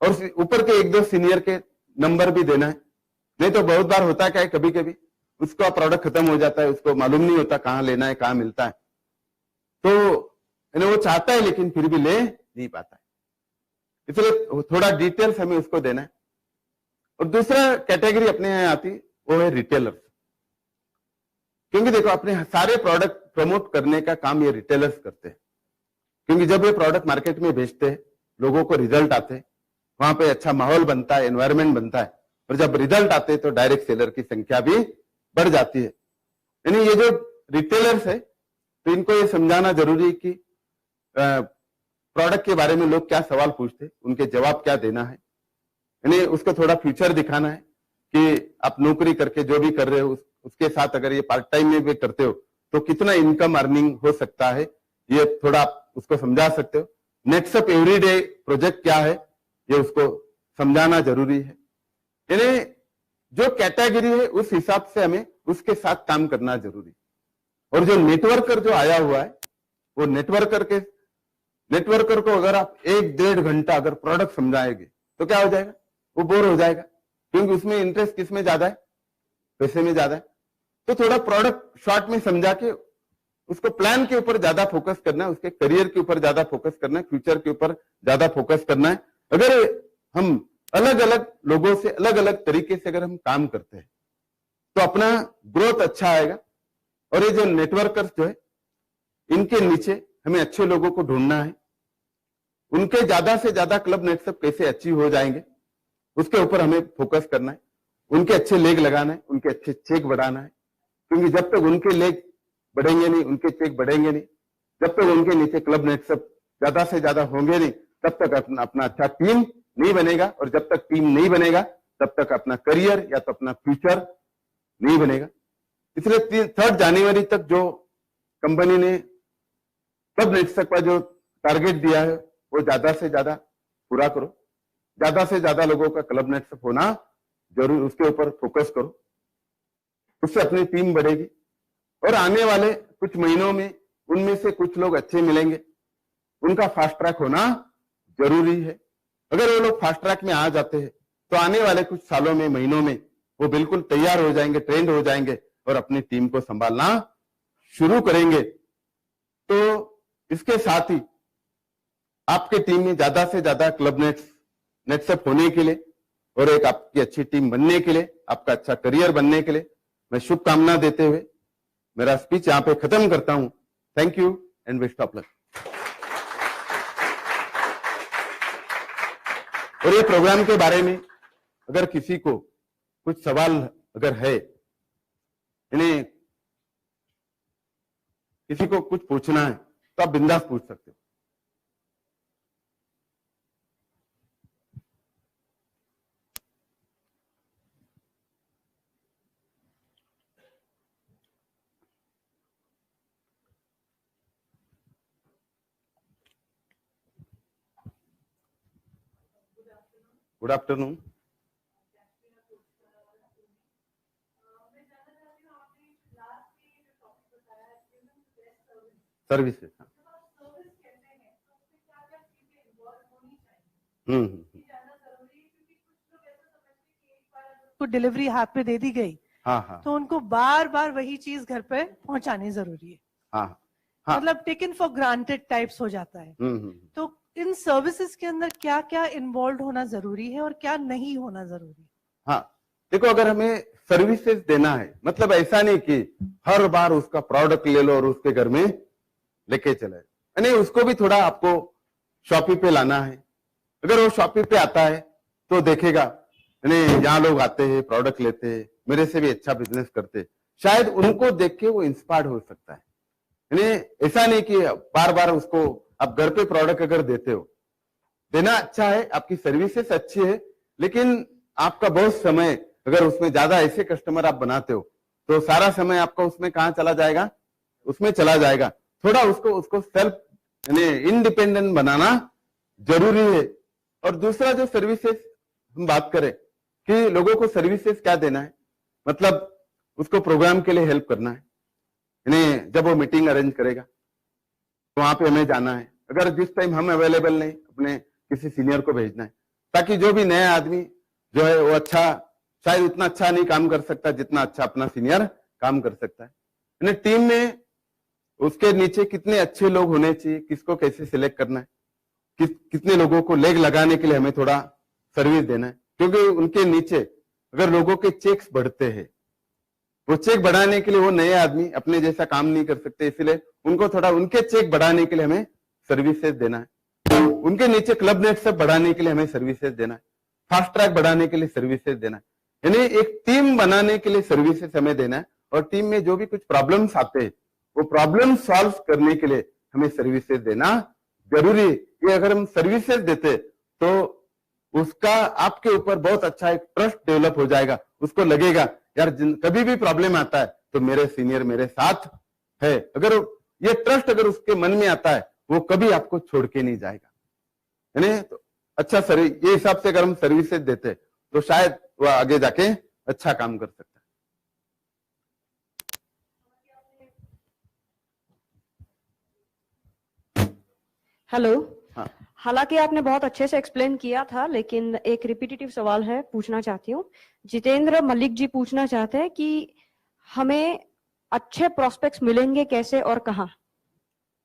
और ऊपर के 1-2 सीनियर के नंबर भी देना है। नहीं तो बहुत बार होता क्या है, कभी कभी उसका प्रोडक्ट खत्म हो जाता है, उसको मालूम नहीं होता कहां लेना है, कहां मिलता है, तो वो चाहता है लेकिन फिर भी ले नहीं पाता है। इसलिए थोड़ा डिटेल्स हमें उसको देना है। और दूसरा कैटेगरी अपने यहां आती, वो है रिटेलर्स। क्योंकि देखो अपने सारे प्रोडक्ट प्रमोट करने का काम ये रिटेलर्स करते हैं। क्योंकि जब ये प्रोडक्ट मार्केट में बेचते हैं, लोगों को रिजल्ट आते हैं, वहां पे अच्छा माहौल बनता है, एनवायरमेंट बनता है, और जब रिजल्ट आते हैं तो डायरेक्ट सेलर की संख्या भी बढ़ जाती है। यानी ये जो रिटेलर्स है, तो इनको ये समझाना जरूरी है कि प्रोडक्ट के बारे में लोग क्या सवाल पूछते, उनके जवाब क्या देना है। यानी उसको थोड़ा फ्यूचर दिखाना है कि आप नौकरी करके जो भी कर रहे हो उसके साथ अगर ये पार्ट टाइम में भी करते हो तो कितना इनकम अर्निंग हो सकता है, ये थोड़ा उसको समझा सकते हो। नेक्स्ट एवरीडे प्रोजेक्ट क्या है, ये उसको समझाना जरूरी है। यानी जो कैटेगरी है उस हिसाब से हमें उसके साथ काम करना जरूरी। और जो नेटवर्कर जो आया हुआ है, वो नेटवर्कर को अगर आप 1-1.5 घंटा अगर प्रोडक्ट समझाएंगे तो क्या हो जाएगा, वो बोर हो जाएगा। क्योंकि उसमें इंटरेस्ट किस में ज्यादा है, पैसे में ज्यादा है। तो थोड़ा प्रोडक्ट शॉर्ट में समझा के उसको प्लान के ऊपर ज्यादा फोकस करना है, उसके करियर के ऊपर ज्यादा फोकस करना है, फ्यूचर के ऊपर ज्यादा फोकस करना है। अगर हम अलग अलग लोगों से अलग अलग तरीके से अगर हम काम करते हैं तो अपना ग्रोथ अच्छा आएगा। और ये जो नेटवर्कर्स जो है, इनके नीचे हमें अच्छे लोगों को ढूंढना है, उनके ज्यादा से ज्यादा क्लब नेटवर्क कैसे अचीव हो जाएंगे उसके ऊपर हमें फोकस करना है, उनके अच्छे लेग लगाना है, उनके अच्छे चेक बढ़ाना है। क्योंकि जब तक उनके लेग बढ़ेंगे नहीं, उनके चेक बढ़ेंगे नहीं, जब तक उनके नीचे क्लब नेटवर्क ज्यादा से ज्यादा होंगे नहीं, तब तक अपना अच्छा टीम नहीं बनेगा, और जब तक टीम नहीं बनेगा तब तक अपना करियर या तो अपना फ्यूचर नहीं बनेगा। इसलिए 3 जनवरी तक जो कंपनी ने क्लब नेटसेप का जो टारगेट दिया है वो ज्यादा से ज्यादा पूरा करो, ज्यादा से ज्यादा लोगों का क्लब नेटसेप होना जरूर, उसके ऊपर फोकस करो, उससे अपनी टीम बढ़ेगी। और आने वाले कुछ महीनों में उनमें से कुछ लोग अच्छे मिलेंगे, उनका फास्ट ट्रैक होना जरूरी है। अगर वो लोग फास्ट ट्रैक में आ जाते हैं तो आने वाले कुछ सालों में, महीनों में वो बिल्कुल तैयार हो जाएंगे, ट्रेंड हो जाएंगे और अपनी टीम को संभालना शुरू करेंगे। तो इसके साथ ही आपके टीम में ज्यादा से ज्यादा क्लब नेटसेप होने के लिए और एक आपकी अच्छी टीम बनने के लिए, आपका अच्छा करियर बनने के लिए मैं शुभकामना देते हुए मेरा स्पीच यहां पे खत्म करता हूं। Thank you and best of luck. और ये प्रोग्राम के बारे में अगर किसी को कुछ सवाल अगर है, इन्हें किसी को कुछ पूछना है तो आप बिंदास पूछ सकते हो। Good afternoon. सर्विसेज, को डिलीवरी हाथ पे दे दी गई, हाँ, तो उनको बार बार वही चीज घर पे पहुंचानी जरूरी है। हाँ, मतलब टेकन फॉर ग्रांटेड टाइप्स हो जाता है। तो इन सर्विसेज के अंदर क्या क्या इन्वॉल्व होना जरूरी है और क्या नहीं होना जरूरी है? हाँ, देखो, अगर हमें सर्विसेज देना है, मतलब ऐसा नहीं कि हर बार उसका प्रोडक्ट ले लो और उसके घर में लेके चले, नहीं, उसको भी थोड़ा आपको शॉपी पे लाना है। अगर वो शॉपी पे आता है तो देखेगा यहाँ लोग आते हैं, प्रोडक्ट लेते हैं, मेरे से भी अच्छा बिजनेस करते, शायद उनको देख के वो इंस्पायर्ड हो सकता है। ऐसा नहीं कि बार बार उसको आप घर पे प्रोडक्ट अगर देते हो, देना अच्छा है, आपकी सर्विसेज अच्छी है, लेकिन आपका बहुत समय अगर उसमें ज्यादा ऐसे कस्टमर आप बनाते हो तो सारा समय आपका उसमें कहाँ चला जाएगा, उसमें चला जाएगा। थोड़ा उसको सेल्फ इंडिपेंडेंट बनाना जरूरी है। और दूसरा जो सर्विसेज हम बात करें कि लोगों को सर्विसेज क्या देना है, मतलब उसको प्रोग्राम के लिए हेल्प करना है। जब वो मीटिंग अरेंज करेगा तो वहां पे हमें जाना है, अगर जिस टाइम हम अवेलेबल नहीं, अपने किसी सीनियर को भेजना है, ताकि जो भी नया आदमी जो है वो अच्छा, शायद उतना अच्छा नहीं काम कर सकता जितना अच्छा अपना सीनियर काम कर सकता है। टीम में उसके नीचे कितने अच्छे लोग होने चाहिए, किसको कैसे सिलेक्ट करना है, कितने लोगों को लेग लगाने के लिए हमें थोड़ा सर्विस देना है, क्योंकि उनके नीचे अगर लोगों के चेक्स बढ़ते हैं, वो चेक बढ़ाने के लिए वो नए आदमी अपने जैसा काम नहीं कर सकते, इसलिए उनको थोड़ा उनके चेक बढ़ाने के लिए हमें सर्विसेज देना है। उनके नीचे क्लब नेटसेप बढ़ाने के लिए हमें सर्विसेज देना है, फास्ट ट्रैक बढ़ाने के लिए सर्विसेज देना है, यानी एक टीम बनाने के लिए सर्विसेज हमें देना है। और टीम में जो भी कुछ प्रॉब्लम्स आते हैं वो प्रॉब्लम सॉल्व करने के लिए हमें सर्विसेज देना जरूरी है। ये अगर हम सर्विसेज देते तो उसका आपके ऊपर बहुत अच्छा एक ट्रस्ट डेवलप हो जाएगा, उसको लगेगा यार कभी भी प्रॉब्लम आता है तो मेरे सीनियर मेरे साथ है। अगर ये ट्रस्ट अगर उसके मन में आता है वो कभी आपको छोड़ के नहीं जाएगा। यानी तो अच्छा सर, ये हिसाब से अगर हम सर्विसेज देते तो शायद वो आगे जाके अच्छा काम कर सकता है। हेलो। हाँ। हालांकि आपने बहुत अच्छे से एक्सप्लेन किया था, लेकिन एक रिपीटेटिव सवाल है, पूछना चाहती हूँ। जितेंद्र मलिक जी पूछना चाहते हैं कि हमें अच्छे प्रोस्पेक्ट्स मिलेंगे कैसे और कहाँ?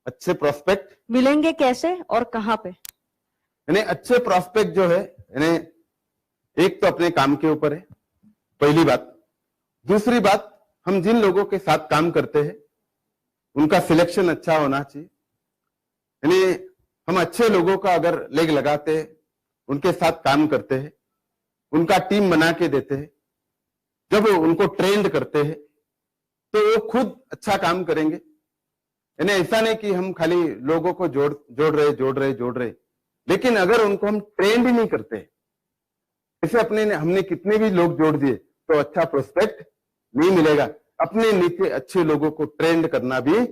अच्छे प्रोस्पेक्ट मिलेंगे कैसे और कहाँ पे? यानी अच्छे प्रोस्पेक्ट जो है, यानी एक तो अपने काम के ऊपर है, पहली बात। दूसरी बात, हम जिन लोगों के साथ काम करते हैं उनका सिलेक्शन अच्छा होना चाहिए। यानी हम अच्छे लोगों का अगर लेग लगाते हैं, उनके साथ काम करते हैं, उनका टीम बना के देते हैं, जब उनको ट्रेंड करते हैं तो वो खुद अच्छा काम करेंगे। यानी ऐसा नहीं कि हम खाली लोगों को जोड़ रहे, लेकिन अगर उनको हम ट्रेंड ही नहीं करते, जैसे हमने कितने भी लोग जोड़ दिए तो अच्छा प्रोस्पेक्ट नहीं मिलेगा। अपने नीचे अच्छे लोगों को ट्रेंड करना भी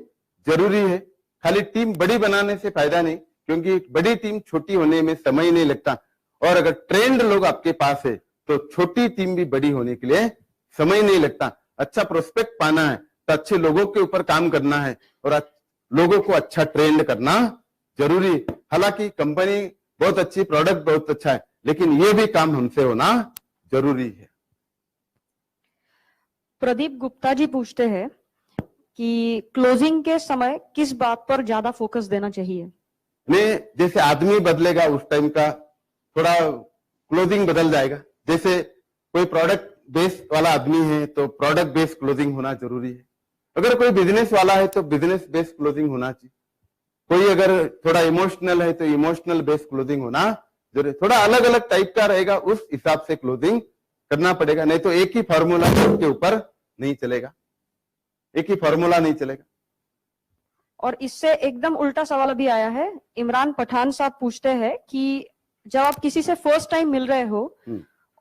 जरूरी है। खाली टीम बड़ी बनाने से फायदा नहीं, क्योंकि बड़ी टीम छोटी होने में समय नहीं लगता, और अगर ट्रेंड लोग आपके पास है तो छोटी टीम भी बड़ी होने के लिए समय नहीं लगता। अच्छा प्रोस्पेक्ट पाना है तो अच्छे लोगों के ऊपर काम करना है और लोगों को अच्छा ट्रेंड करना जरूरी। हालांकि कंपनी बहुत अच्छी, प्रोडक्ट बहुत अच्छा है, लेकिन ये भी काम हमसे होना जरूरी है। प्रदीप गुप्ता जी पूछते हैं कि क्लोजिंग के समय किस बात पर ज्यादा फोकस देना चाहिए? जैसे आदमी बदलेगा उस टाइम का थोड़ा क्लोजिंग बदल जाएगा। जैसे कोई प्रोडक्ट बेस वाला आदमी है तो प्रोडक्ट बेस क्लोजिंग होना जरूरी है। अगर कोई बिजनेस वाला है तो बिजनेस बेस क्लोजिंग होना चाहिए। कोई अगर थोड़ा इमोशनल है तो इमोशनल बेस क्लोजिंग होना जरूरी। थोड़ा अलग अलग टाइप का रहेगा, उस हिसाब से क्लोजिंग करना पड़ेगा, नहीं तो एक ही फॉर्मूला के ऊपर नहीं चलेगा, एक ही फॉर्मूला नहीं चलेगा। और इससे एकदम उल्टा सवाल अभी आया है। इमरान पठान साहब पूछते हैं कि जब आप किसी से फर्स्ट टाइम मिल रहे हो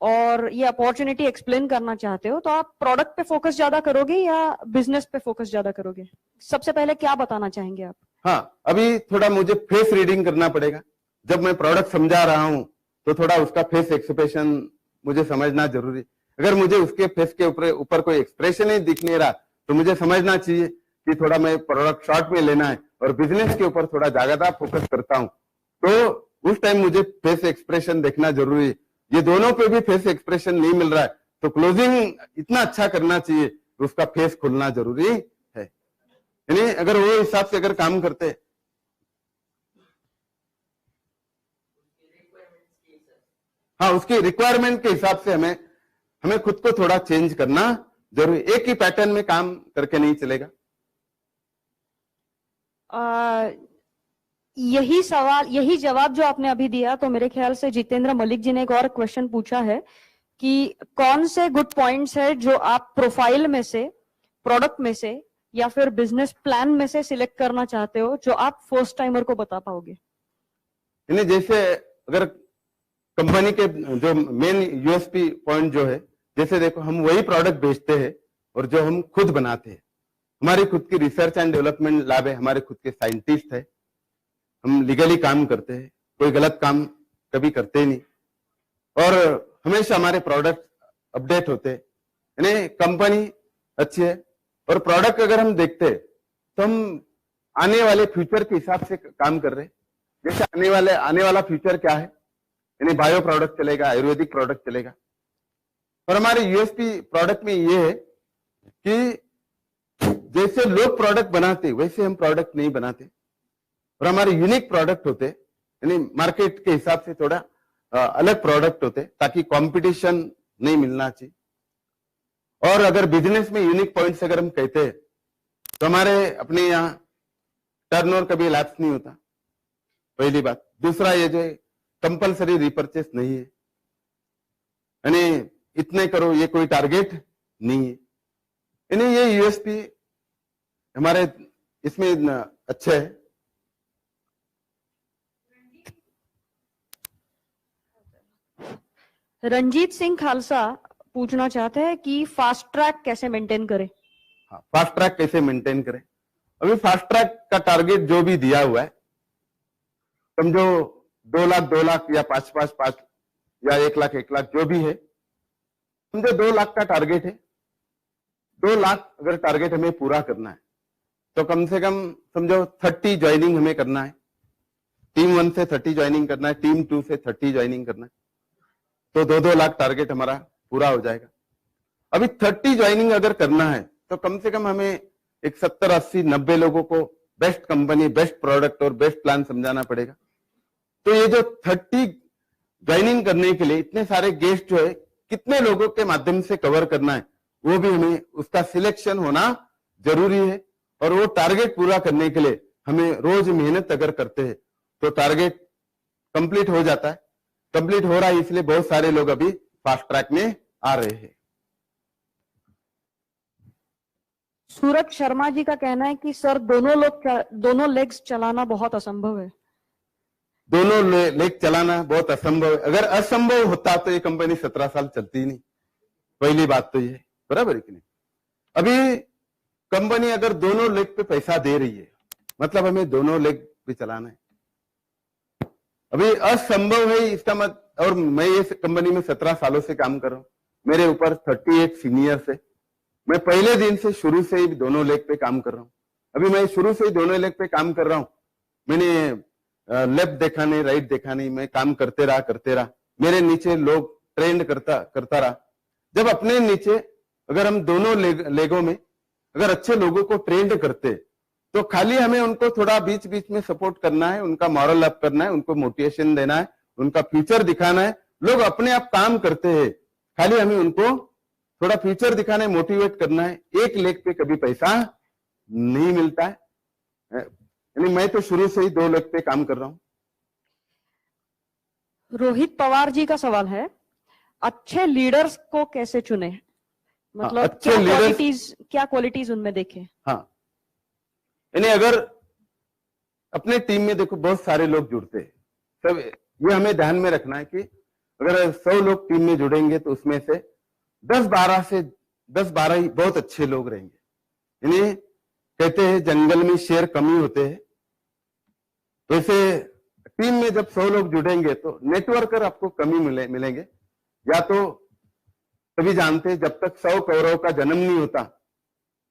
और ये अपॉर्चुनिटी एक्सप्लेन करना चाहते हो, तो आप प्रोडक्ट पे फोकस ज्यादा करोगे या बिजनेस पे फोकस ज्यादा करोगे? सबसे पहले क्या बताना चाहेंगे आप? हाँ, अभी थोड़ा मुझे फेस रीडिंग करना पड़ेगा। जब मैं प्रोडक्ट समझा रहा हूं तो थोड़ा उसका फेस एक्सप्रेशन मुझे समझना जरूरी। अगर मुझे उसके फेस के ऊपर कोई एक्सप्रेशन ही दिख नहीं रहा तो मुझे समझना चाहिए कि थोड़ा मैं प्रोडक्ट शॉर्ट में लेना है और बिजनेस के ऊपर थोड़ा ज्यादा फोकस करता हूं, तो उस टाइम मुझे फेस एक्सप्रेशन देखना जरूरी है। ये दोनों पे भी फेस एक्सप्रेशन नहीं मिल रहा है तो क्लोजिंग इतना अच्छा करना चाहिए, उसका फेस खुलना जरूरी है। यानी अगर वो हिसाब से अगर काम करते, हाँ, उसकी रिक्वायरमेंट के हिसाब से हमें खुद को थोड़ा चेंज करना जरूरी। एक ही पैटर्न में काम करके नहीं चलेगा। यही जवाब जो आपने अभी दिया, तो मेरे ख्याल से जितेंद्र मलिक जी ने एक और क्वेश्चन पूछा है कि कौन से गुड पॉइंट्स है जो आप प्रोफाइल में से, प्रोडक्ट में से या फिर बिजनेस प्लान में से सिलेक्ट करना चाहते हो जो आप फर्स्ट टाइमर को बता पाओगे? जैसे अगर कंपनी के जो मेन यूएसपी पॉइंट जो है, जैसे देखो हम वही प्रोडक्ट बेचते हैं और जो हम खुद बनाते हैं, हमारी खुद की रिसर्च एंड डेवलपमेंट लैब है, हमारे खुद के साइंटिस्ट है, हम लीगली काम करते हैं, कोई गलत काम कभी करते ही नहीं, और हमेशा हमारे प्रोडक्ट अपडेट होते हैं। यानी कंपनी अच्छी है और प्रोडक्ट अगर हम देखते हैं तो हम आने वाले फ्यूचर के हिसाब से काम कर रहे हैं। जैसे आने वाला फ्यूचर क्या है, यानी बायो प्रोडक्ट चलेगा, आयुर्वेदिक प्रोडक्ट चलेगा। और हमारे यूएसपी प्रोडक्ट में ये है कि जैसे लोग प्रोडक्ट बनाते वैसे हम प्रोडक्ट नहीं बनाते, और हमारे यूनिक प्रोडक्ट होते, यानी मार्केट के हिसाब से थोड़ा अलग प्रोडक्ट होते, ताकि कंपटीशन नहीं मिलना चाहिए। और अगर बिजनेस में यूनिक पॉइंट्स अगर हम कहते हैं तो हमारे अपने यहाँ टर्नओवर कभी लैप्स नहीं होता, पहली बात। दूसरा, ये जो कंपलसरी रिपर्चेस नहीं है, यानी इतने करो, ये कोई टारगेट नहीं है। यानी ये यूएसपी हमारे इसमें अच्छे है। रंजीत सिंह खालसा पूछना चाहते हैं कि फास्ट ट्रैक कैसे मेंटेन करें? हाँ, फास्ट ट्रैक कैसे मेंटेन करें? अभी फास्ट ट्रैक का टारगेट जो भी दिया हुआ है, समझो 2 लाख या 5 या 1 लाख जो भी है, समझो 2 लाख का टारगेट है। 2 लाख अगर टारगेट हमें पूरा करना है तो कम से कम समझो 30 ज्वाइनिंग हमें करना है। टीम 1 से 30 ज्वाइनिंग करना है, टीम 2 से 30 ज्वाइनिंग करना है, तो 2-2 लाख टारगेट हमारा पूरा हो जाएगा। अभी 30 ज्वाइनिंग अगर करना है तो कम से कम हमें एक 70, 80, 90 लोगों को बेस्ट कंपनी, बेस्ट प्रोडक्ट और बेस्ट प्लान समझाना पड़ेगा। तो ये जो 30 ज्वाइनिंग करने के लिए इतने सारे गेस्ट जो है, कितने लोगों के माध्यम से कवर करना है, वो भी हमें उसका सिलेक्शन होना जरूरी है। और वो टारगेट पूरा करने के लिए हमें रोज मेहनत अगर करते हैं तो टारगेट कंप्लीट हो जाता है। कंप्लीट हो रहा है, इसलिए बहुत सारे लोग अभी फास्ट ट्रैक में आ रहे हैं। सूरज शर्मा जी का कहना है कि सर दोनों लेग्स चलाना बहुत असंभव है। दोनों लेक चलाना बहुत असंभव है। अगर असंभव होता तो ये कंपनी 17 साल चलती ही नहीं। पहली बात तो ये, बराबर है कि नहीं? अभी कंपनी अगर दोनों लेग पे पैसा दे रही है, मतलब हमें दोनों लेग पे चलाना है। अभी असंभव है इसका मत, और मैं ये कंपनी में 17 सालों से काम कर रहा हूं, मेरे ऊपर 38 सीनियर्स है। मैं पहले दिन से शुरू से ही दोनों लेग पे काम कर रहा हूं। अभी मैं शुरू से ही दोनों लेग पे काम कर रहा हूं। मैंने लेफ्ट देखा नहीं, राइट देखा नहीं, मैं काम करते रहा। मेरे नीचे लोग ट्रेंड करता रहा। जब अपने नीचे अगर हम दोनों लेगों में अगर अच्छे लोगों को ट्रेंड करते, तो खाली हमें उनको थोड़ा बीच बीच में सपोर्ट करना है, उनका मॉरल अप करना है, उनको मोटिवेशन देना है, उनका फ्यूचर दिखाना है। लोग अपने आप काम करते हैं, खाली हमें उनको थोड़ा फ्यूचर दिखाना है, मोटिवेट करना है। एक लेग पे कभी पैसा नहीं मिलता है। यानी मैं तो शुरू से ही 2 लेग पे काम कर रहा हूं। रोहित पवार जी का सवाल है, अच्छे लीडर्स को कैसे चुने? मतलब अच्छे क्या क्वालिटीज उनमें देखे? हाँ, यानी अगर अपने टीम में देखो बहुत सारे लोग जुड़ते हैं, सब ये हमें ध्यान में रखना है कि अगर 100 लोग टीम में जुड़ेंगे तो उसमें से 10-12 ही बहुत अच्छे लोग रहेंगे। यानी कहते हैं जंगल में शेर कम ही होते हैं, वैसे टीम में जब 100 लोग जुड़ेंगे तो नेटवर्कर आपको कम ही मिलेंगे। या तो सभी जानते हैं जब तक 100 कौरव का जन्म नहीं होता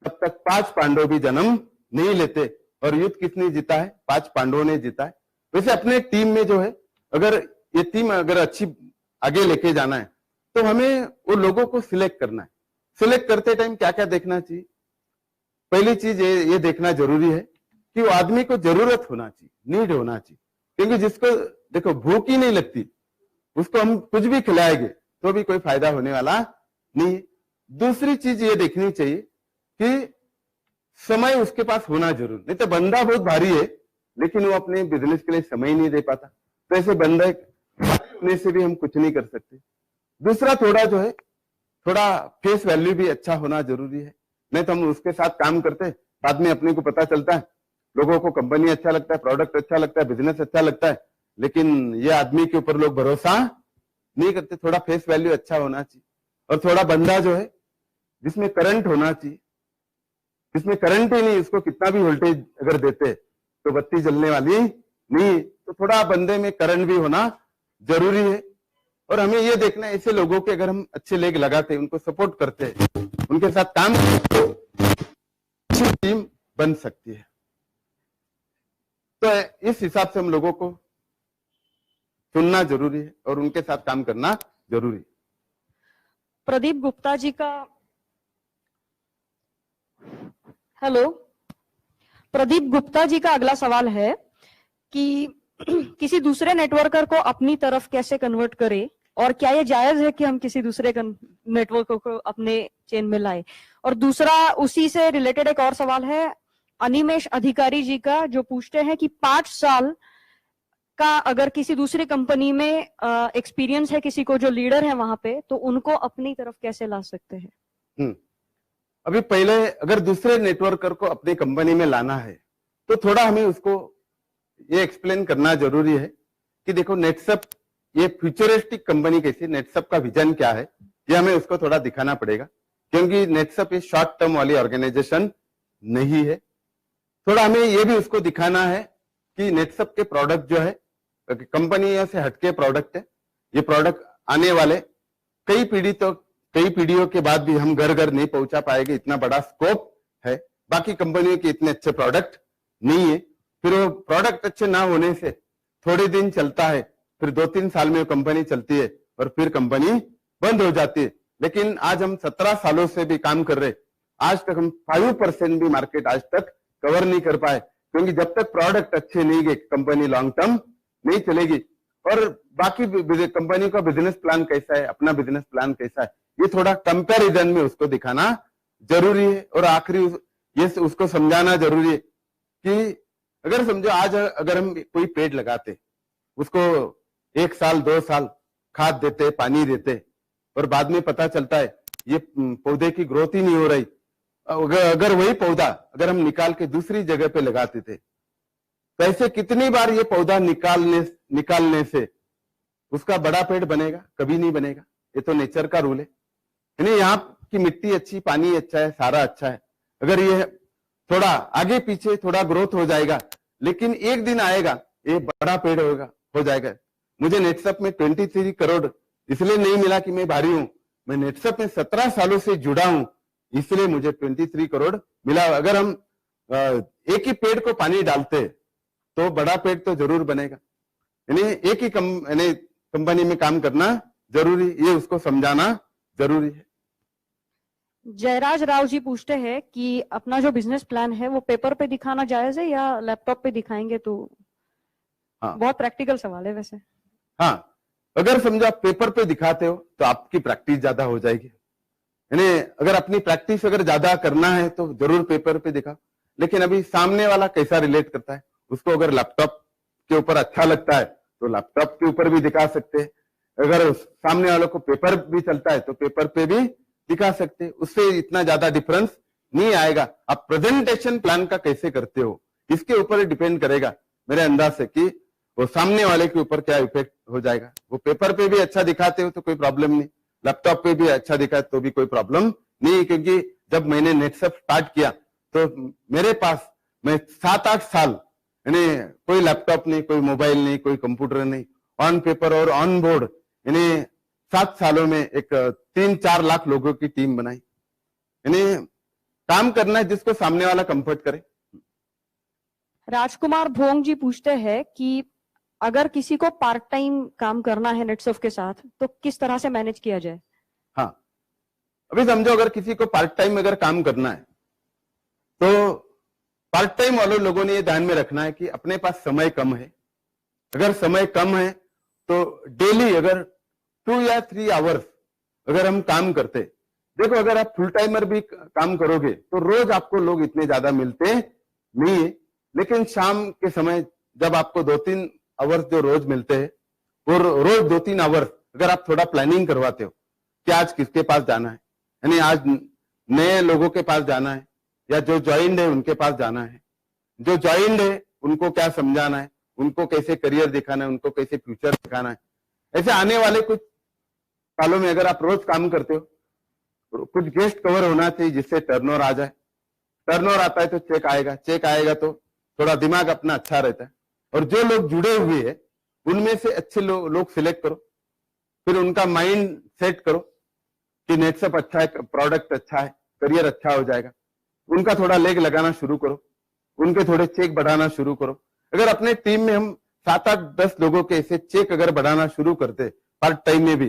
तब तक 5 पांडव भी जन्म नहीं लेते। और युद्ध किसने जीता है? 5 पांडवों ने जीता है। वैसे अपने टीम में जो है, अगर ये टीम अगर अच्छी आगे लेके जाना है तो हमें वो लोगों को सिलेक्ट करना है। सिलेक्ट करते टाइम क्या क्या देखना चाहिए? पहली चीज ये देखना जरूरी है कि वो आदमी को जरूरत होना चाहिए, नीड होना चाहिए। क्योंकि जिसको देखो भूख ही नहीं लगती, उसको हम कुछ भी खिलाएंगे तो भी कोई फायदा होने वाला नहीं। दूसरी चीज ये देखनी चाहिए कि समय उसके पास होना जरूर, नहीं तो बंदा बहुत भारी है लेकिन वो अपने बिजनेस के लिए समय नहीं दे पाता, तो ऐसे बंदे होने से भी हम कुछ नहीं कर सकते। दूसरा थोड़ा फेस वैल्यू भी अच्छा होना जरूरी है, नहीं तो हम उसके साथ काम करते बाद में अपने को पता चलता है, लोगों को कंपनी अच्छा लगता है, प्रोडक्ट अच्छा लगता है, बिजनेस अच्छा लगता है, लेकिन ये आदमी के ऊपर लोग भरोसा नहीं करते। थोड़ा फेस वैल्यू अच्छा होना चाहिए। और थोड़ा बंदा जो है जिसमें करंट होना चाहिए, जिसमें करंट ही नहीं, उसको कितना भी वोल्टेज अगर देते तो बत्ती जलने वाली नहीं। तो थोड़ा बंदे में करंट भी होना जरूरी है। और हमें ये देखना है ऐसे लोगों के अगर हम अच्छे लेग लगाते, उनको सपोर्ट करते, उनके साथ काम करते, अच्छी टीम बन सकती है। तो इस हिसाब से हम लोगों को चुनना जरूरी है और उनके साथ काम करना जरूरी है। प्रदीप गुप्ता जी का हेलो, प्रदीप गुप्ता जी का अगला सवाल है कि किसी दूसरे नेटवर्कर को अपनी तरफ कैसे कन्वर्ट करें, और क्या ये जायज है कि हम किसी दूसरे नेटवर्कर को अपने चेन में लाए? और दूसरा उसी से रिलेटेड एक और सवाल है अनिमेश अधिकारी जी का, जो पूछते हैं कि 5 साल का अगर किसी दूसरी कंपनी में एक्सपीरियंस है किसी को जो लीडर है वहां पे, तो उनको अपनी तरफ कैसे ला सकते हैं? अभी पहले अगर दूसरे नेटवर्कर को अपनी कंपनी में लाना है तो थोड़ा हमें उसको ये एक्सप्लेन करना जरूरी है कि देखो नेटसप ये फ्यूचरिस्टिक कंपनी कैसी, नेटसप का विजन क्या है, ये हमें उसको थोड़ा दिखाना पड़ेगा। क्योंकि नेटसप ये शॉर्ट टर्म वाली ऑर्गेनाइजेशन नहीं है। थोड़ा हमें ये भी उसको दिखाना है कि नेटसप के प्रोडक्ट जो है कंपनियों से हटके प्रोडक्ट है। ये प्रोडक्ट आने वाले कई पीढ़ियों के बाद भी हम घर घर नहीं पहुंचा पाएंगे, इतना बड़ा स्कोप है। बाकी कंपनियों के इतने अच्छे प्रोडक्ट नहीं है। फिर वो प्रोडक्ट अच्छे ना होने से थोड़े दिन चलता है, फिर 2-3 साल में वो कंपनी चलती है और फिर कंपनी बंद हो जाती है। लेकिन आज हम 17 सालों से भी काम कर रहे, आज तक हम 5% भी मार्केट आज तक कवर नहीं कर पाए, क्योंकि जब तक प्रोडक्ट अच्छे नहीं गए कंपनी लॉन्ग टर्म नहीं चलेगी। और बाकी कंपनी का बिजनेस प्लान कैसा है, अपना बिजनेस प्लान कैसा है, ये थोड़ा कंपैरिजन में उसको दिखाना जरूरी है। और आखिरी ये उसको समझाना जरूरी है कि अगर समझो आज अगर हम कोई पेड़ लगाते, उसको 1 साल 2 साल खाद देते, पानी देते, और बाद में पता चलता है ये पौधे की ग्रोथ ही नहीं हो रही, अगर वही पौधा अगर हम निकाल के दूसरी जगह पे लगाते थे कैसे कितनी बार ये पौधा निकालने से उसका बड़ा पेड़ बनेगा? कभी नहीं बनेगा। ये तो नेचर का रूल है। यानी यहाँ की मिट्टी अच्छी, पानी अच्छा है, सारा अच्छा है। अगर ये थोड़ा आगे पीछे थोड़ा ग्रोथ हो जाएगा, लेकिन एक दिन आएगा ये बड़ा पेड़ हो जाएगा। मुझे नेटसप में 23 करोड़ इसलिए नहीं मिला कि मैं भारी हूं, मैं नेटसप में 17 सालों से जुड़ा हूं, इसलिए मुझे 23 करोड़ मिला। अगर हम एक ही पेड़ को पानी डालते तो बड़ा पेड़ तो जरूर बनेगा। यानी एक ही कंपनी में काम करना जरूरी, ये उसको समझाना जरूरी है। जयराज राव जी पूछते हैं कि अपना जो बिजनेस प्लान है वो पेपर पे दिखाना जायज है या लैपटॉप पे दिखाएंगे? तो हाँ, बहुत प्रैक्टिकल सवाल है वैसे। हाँ, अगर समझो आप पेपर पे दिखाते हो तो आपकी प्रैक्टिस ज्यादा हो जाएगी। यानी अगर अपनी प्रैक्टिस अगर ज्यादा करना है तो जरूर पेपर पे दिखाओ, लेकिन अभी सामने वाला कैसा रिलेट करता है, उसको अगर लैपटॉप के ऊपर अच्छा लगता है तो लैपटॉप के ऊपर भी दिखा सकते हैं। अगर सामने वालों को पेपर भी चलता है तो पेपर पे भी दिखा सकते हैं। उससे इतना ज्यादा डिफरेंस नहीं आएगा। आप प्रेजेंटेशन प्लान का कैसे करते हो इसके ऊपर डिपेंड करेगा मेरे अंदाज से कि वो सामने वाले के ऊपर क्या इफेक्ट हो जाएगा। वो पेपर पे भी अच्छा दिखाते हो तो कोई प्रॉब्लम नहीं, लैपटॉप पे भी अच्छा दिखा तो भी कोई प्रॉब्लम नहीं। क्योंकि जब मैंने नेटसप स्टार्ट किया तो मेरे पास मैं 7-8 साल यानी कोई लैपटॉप नहीं, कोई मोबाइल नहीं, कोई कंप्यूटर नहीं, ऑन पेपर और ऑन बोर्ड, यानी 7 सालों में एक 3-4 लाख लोगों की टीम बनाई। यानी काम करना है जिसको सामने वाला कंफर्ट करे। राजकुमार भोंग जी पूछते हैं कि अगर किसी को पार्ट टाइम काम करना है नेटसर्फ के साथ तो किस तरह से मैनेज किया जाए? हाँ, अभी समझो अगर किसी को पार्ट टाइम अगर काम करना है तो पार्ट टाइम वालों लोगों ने ये ध्यान में रखना है कि अपने पास समय कम है। अगर समय कम है तो डेली अगर 2 या 3 आवर्स अगर हम काम करते, देखो अगर आप फुल टाइमर भी काम करोगे तो रोज आपको लोग इतने ज्यादा मिलते नहीं है, लेकिन शाम के समय जब आपको 2-3 आवर्स जो रोज मिलते हैं वो रोज 2-3 आवर्स अगर आप थोड़ा प्लानिंग करवाते हो कि आज किसके पास जाना है, यानी आज नए लोगों के पास जाना है या जो ज्वाइंड है उनके पास जाना है, जो ज्वाइंड है उनको क्या समझाना है, उनको कैसे करियर दिखाना है, उनको कैसे फ्यूचर दिखाना है। ऐसे आने वाले कुछ सालों में अगर आप रोज काम करते हो तो कुछ गेस्ट कवर होना चाहिए जिससे टर्नओवर आ जाए। टर्नओवर आता है तो चेक आएगा, चेक आएगा तो थोड़ा दिमाग अपना अच्छा रहता है। और जो लोग जुड़े हुए हैं उनमें से अच्छे लोग सिलेक्ट करो, फिर उनका माइंड सेट करो कि नेटसप अच्छा है, प्रोडक्ट अच्छा है, करियर अच्छा हो जाएगा। उनका थोड़ा लेग लगाना शुरू करो, उनके थोड़े चेक बढ़ाना शुरू करो। अगर अपने टीम में हम 7-8-10 लोगों के ऐसे चेक अगर बढ़ाना शुरू करते पार्ट टाइम में भी,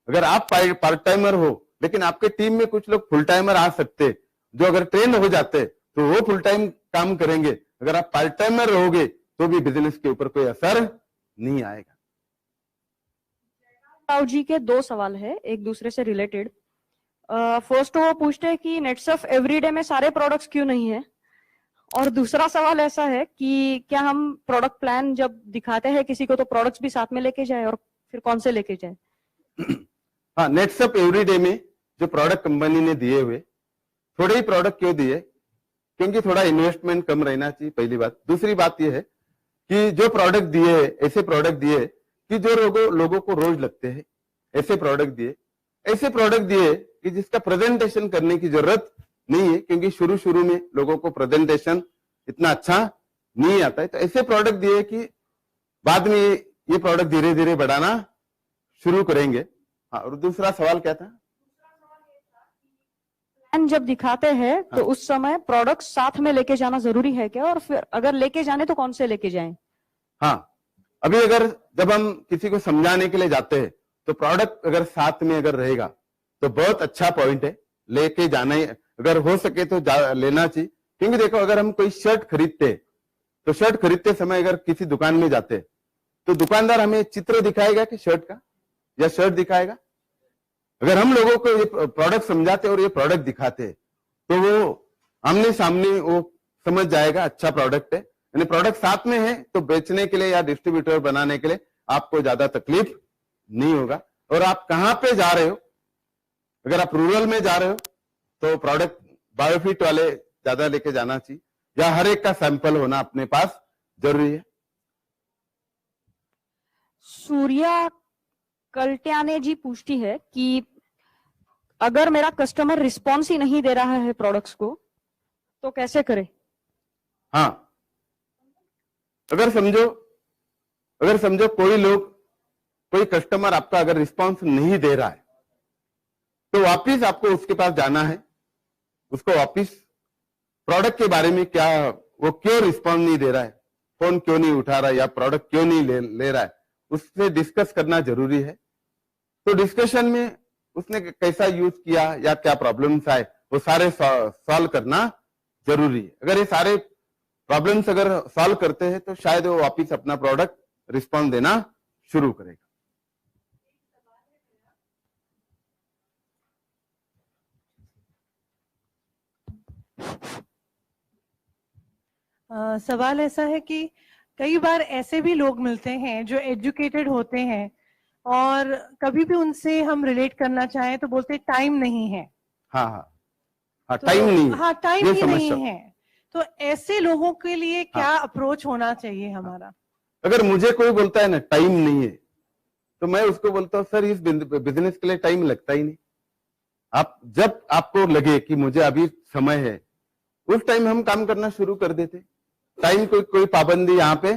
अगर आप पार्ट टाइमर हो लेकिन आपके टीम में कुछ लोग फुल टाइमर आ सकते जो अगर ट्रेन हो जाते तो वो फुल टाइम काम करेंगे। अगर आप पार्ट टाइमर रहोगे तो भी बिजनेस के ऊपर कोई असर नहीं आएगा। राव जी के 2 सवाल है एक दूसरे से रिलेटेड। फर्स्ट वो पूछते हैं कि नेटसर्फ एवरीडे में सारे प्रोडक्ट्स क्यों नहीं है, और दूसरा सवाल ऐसा है कि क्या हम प्रोडक्ट प्लान जब दिखाते हैं किसी को तो प्रोडक्ट्स भी साथ में लेके जाए और फिर कौन से लेके जाए? हाँ, नेटसप एवरीडे में जो प्रोडक्ट कंपनी ने दिए हुए थोड़े ही प्रोडक्ट क्यों दिए, क्योंकि थोड़ा इन्वेस्टमेंट कम रहना चाहिए, पहली बात। दूसरी बात यह है कि जो प्रोडक्ट दिए ऐसे प्रोडक्ट दिए कि जो लोगों को रोज लगते हैं, ऐसे प्रोडक्ट दिए कि जिसका प्रेजेंटेशन करने की जरूरत नहीं है, क्योंकि शुरू में लोगों को प्रेजेंटेशन इतना अच्छा नहीं आता है। तो ऐसे प्रोडक्ट दिए कि बाद में ये प्रोडक्ट धीरे धीरे बढ़ाना शुरू करेंगे। हाँ, और दूसरा सवाल क्या था? प्लान जब दिखाते हैं तो उस समय प्रोडक्ट साथ में लेके जाना जरूरी है क्या, और फिर अगर लेके जाने तो कौन से लेके जाएं? हाँ, अभी अगर जब हम किसी को समझाने के लिए जाते हैं तो प्रोडक्ट अगर साथ में अगर रहेगा तो बहुत अच्छा पॉइंट है, लेके जाना ही, अगर हो सके तो लेना चाहिए। क्योंकि देखो अगर हम कोई शर्ट खरीदते तो शर्ट खरीदते समय अगर किसी दुकान में जाते तो दुकानदार हमें चित्र दिखाएगा कि शर्ट का, या शर्ट दिखाएगा? अगर हम लोगों को ये प्रोडक्ट समझाते और ये प्रोडक्ट दिखाते तो वो आमने सामने वो समझ जाएगा अच्छा प्रोडक्ट है। यानी प्रोडक्ट साथ में है तो बेचने के लिए या डिस्ट्रीब्यूटर बनाने के लिए आपको ज्यादा तकलीफ नहीं होगा। और आप कहाँ पे जा रहे हो, अगर आप रूरल में जा रहे हो तो प्रोडक्ट बायोफिट वाले ज्यादा लेके जाना चाहिए, या हर एक का सैंपल होना अपने पास जरूरी है। सूर्या कल्ट्याने जी पूछती है कि अगर मेरा कस्टमर रिस्पॉन्स ही नहीं दे रहा है प्रोडक्ट्स को तो कैसे करे? हाँ, अगर समझो कोई कस्टमर आपका अगर रिस्पॉन्स नहीं दे रहा है तो वापिस आपको उसके पास जाना है, उसको वापिस प्रोडक्ट के बारे में क्या, वो क्यों रिस्पॉन्स नहीं दे रहा है, फोन क्यों नहीं उठा रहा है या प्रोडक्ट क्यों नहीं ले रहा है, उससे डिस्कस करना जरूरी है। तो डिस्कशन में उसने कैसा यूज किया या क्या प्रॉब्लम्स आए वो सारे सॉल्व करना जरूरी है। अगर ये सारे प्रॉब्लम्स अगर सॉल्व करते हैं तो शायद वो वापिस अपना प्रोडक्ट रिस्पॉन्स देना शुरू करेगा। सवाल ऐसा है कि कई बार ऐसे भी लोग मिलते हैं जो एजुकेटेड होते हैं और कभी भी उनसे हम रिलेट करना चाहें तो बोलते टाइम नहीं है। हाँ हाँ हाँ, टाइम नहीं है। हाँ, टाइम ये ही नहीं समस्या। है। तो ऐसे लोगों के लिए क्या अप्रोच होना चाहिए हमारा? अगर मुझे कोई बोलता है ना टाइम नहीं है तो मैं उसको बोलता हूँ सर इस बिजनेस के लिए टाइम लगता ही नहीं। आप जब आपको लगे कि मुझे अभी समय है उस टाइम हम काम करना शुरू कर देते। टाइम कोई पाबंदी यहाँ पे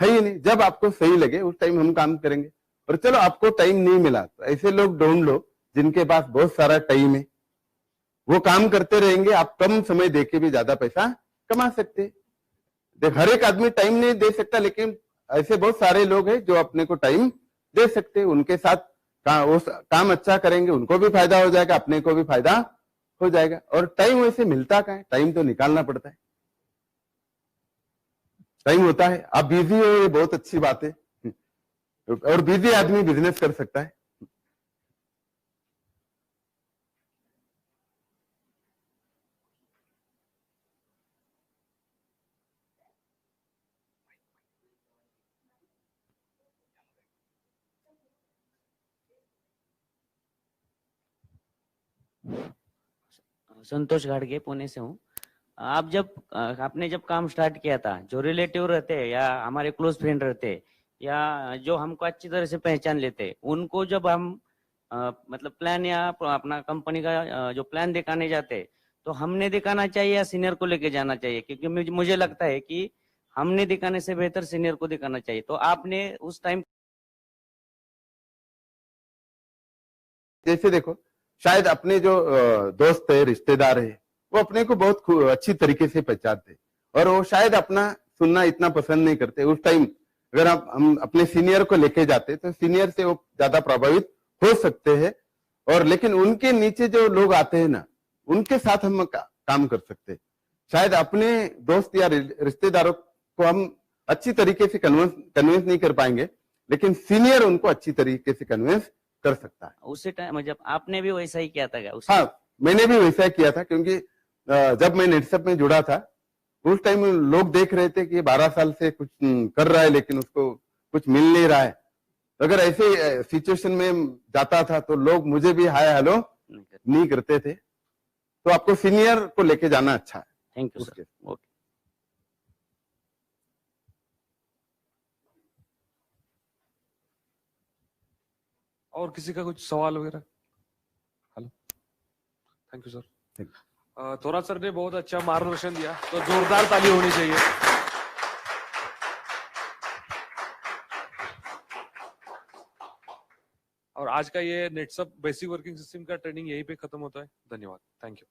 है ही नहीं। जब आपको सही लगे उस टाइम हम काम करेंगे। और चलो आपको टाइम नहीं मिला तो ऐसे लोग ढूंढ लो जिनके पास बहुत सारा टाइम है, वो काम करते रहेंगे, आप कम समय देके भी ज्यादा पैसा कमा सकते। देख हर एक आदमी टाइम नहीं दे सकता, लेकिन ऐसे बहुत सारे लोग हैं जो अपने को टाइम दे सकते। उनके साथ वो काम अच्छा करेंगे, उनको भी फायदा हो जाएगा, अपने को भी फायदा हो जाएगा। और टाइम वैसे मिलता कहाँ है, टाइम तो निकालना पड़ता है। टाइम होता है, आप बिजी हो ये बहुत अच्छी बात है, और बिजी आदमी बिजनेस कर सकता है। संतोष घाटगे पुणे से हूँ। आपने जब काम स्टार्ट किया था, जो रिलेटिव रहते हैं या हमारे क्लोज फ्रेंड रहते हैं या जो हमको अच्छी तरह से पहचान लेते हैं, उनको जब हम मतलब प्लान या अपना कंपनी का जो प्लान दिखाने जाते हैं तो हमने दिखाना चाहिए या सीनियर को लेके जाना चाहिए? क्योंकि मुझे लगता है कि हमने दिखाने से बेहतर सीनियर को दिखाना चाहिए। तो आपने उस टाइम जैसे देखो, शायद अपने जो दोस्त है, रिश्तेदार है, वो अपने को बहुत अच्छी तरीके से पहचानते और वो शायद अपना सुनना इतना पसंद नहीं करते। उस टाइम अगर हम अपने सीनियर को लेके जाते तो सीनियर से वो ज्यादा प्रभावित हो सकते हैं। और लेकिन उनके नीचे जो लोग आते हैं ना, उनके साथ हम काम कर सकते हैं। शायद अपने दोस्त या रिश्तेदारों को हम अच्छी तरीके से कन्विंस नहीं कर पाएंगे, लेकिन सीनियर उनको अच्छी तरीके से कन्विंस कर सकता है। उसी टाइम जब आपने भी वैसा ही किया था क्या? हाँ, मैंने भी वैसा ही किया था, क्योंकि जब मैं नेटसप में जुड़ा था उस टाइम लोग देख रहे थे कि 12 साल से कुछ कर रहा है लेकिन उसको कुछ मिल नहीं रहा है। अगर ऐसे सिचुएशन में जाता था तो लोग मुझे भी हाय हेलो नहीं करते थे। तो आपको सीनियर को लेके जाना अच्छा है। Thank you sir. ओके। और किसी का कुछ सवाल वगैरह? Hello, thank you sir. थोड़ा सर ने बहुत अच्छा मार्गदर्शन दिया, तो जोरदार ताली होनी चाहिए। और आज का ये नेटसप बेसिक वर्किंग सिस्टम का ट्रेनिंग यहीं पे खत्म होता है। धन्यवाद, थैंक यू।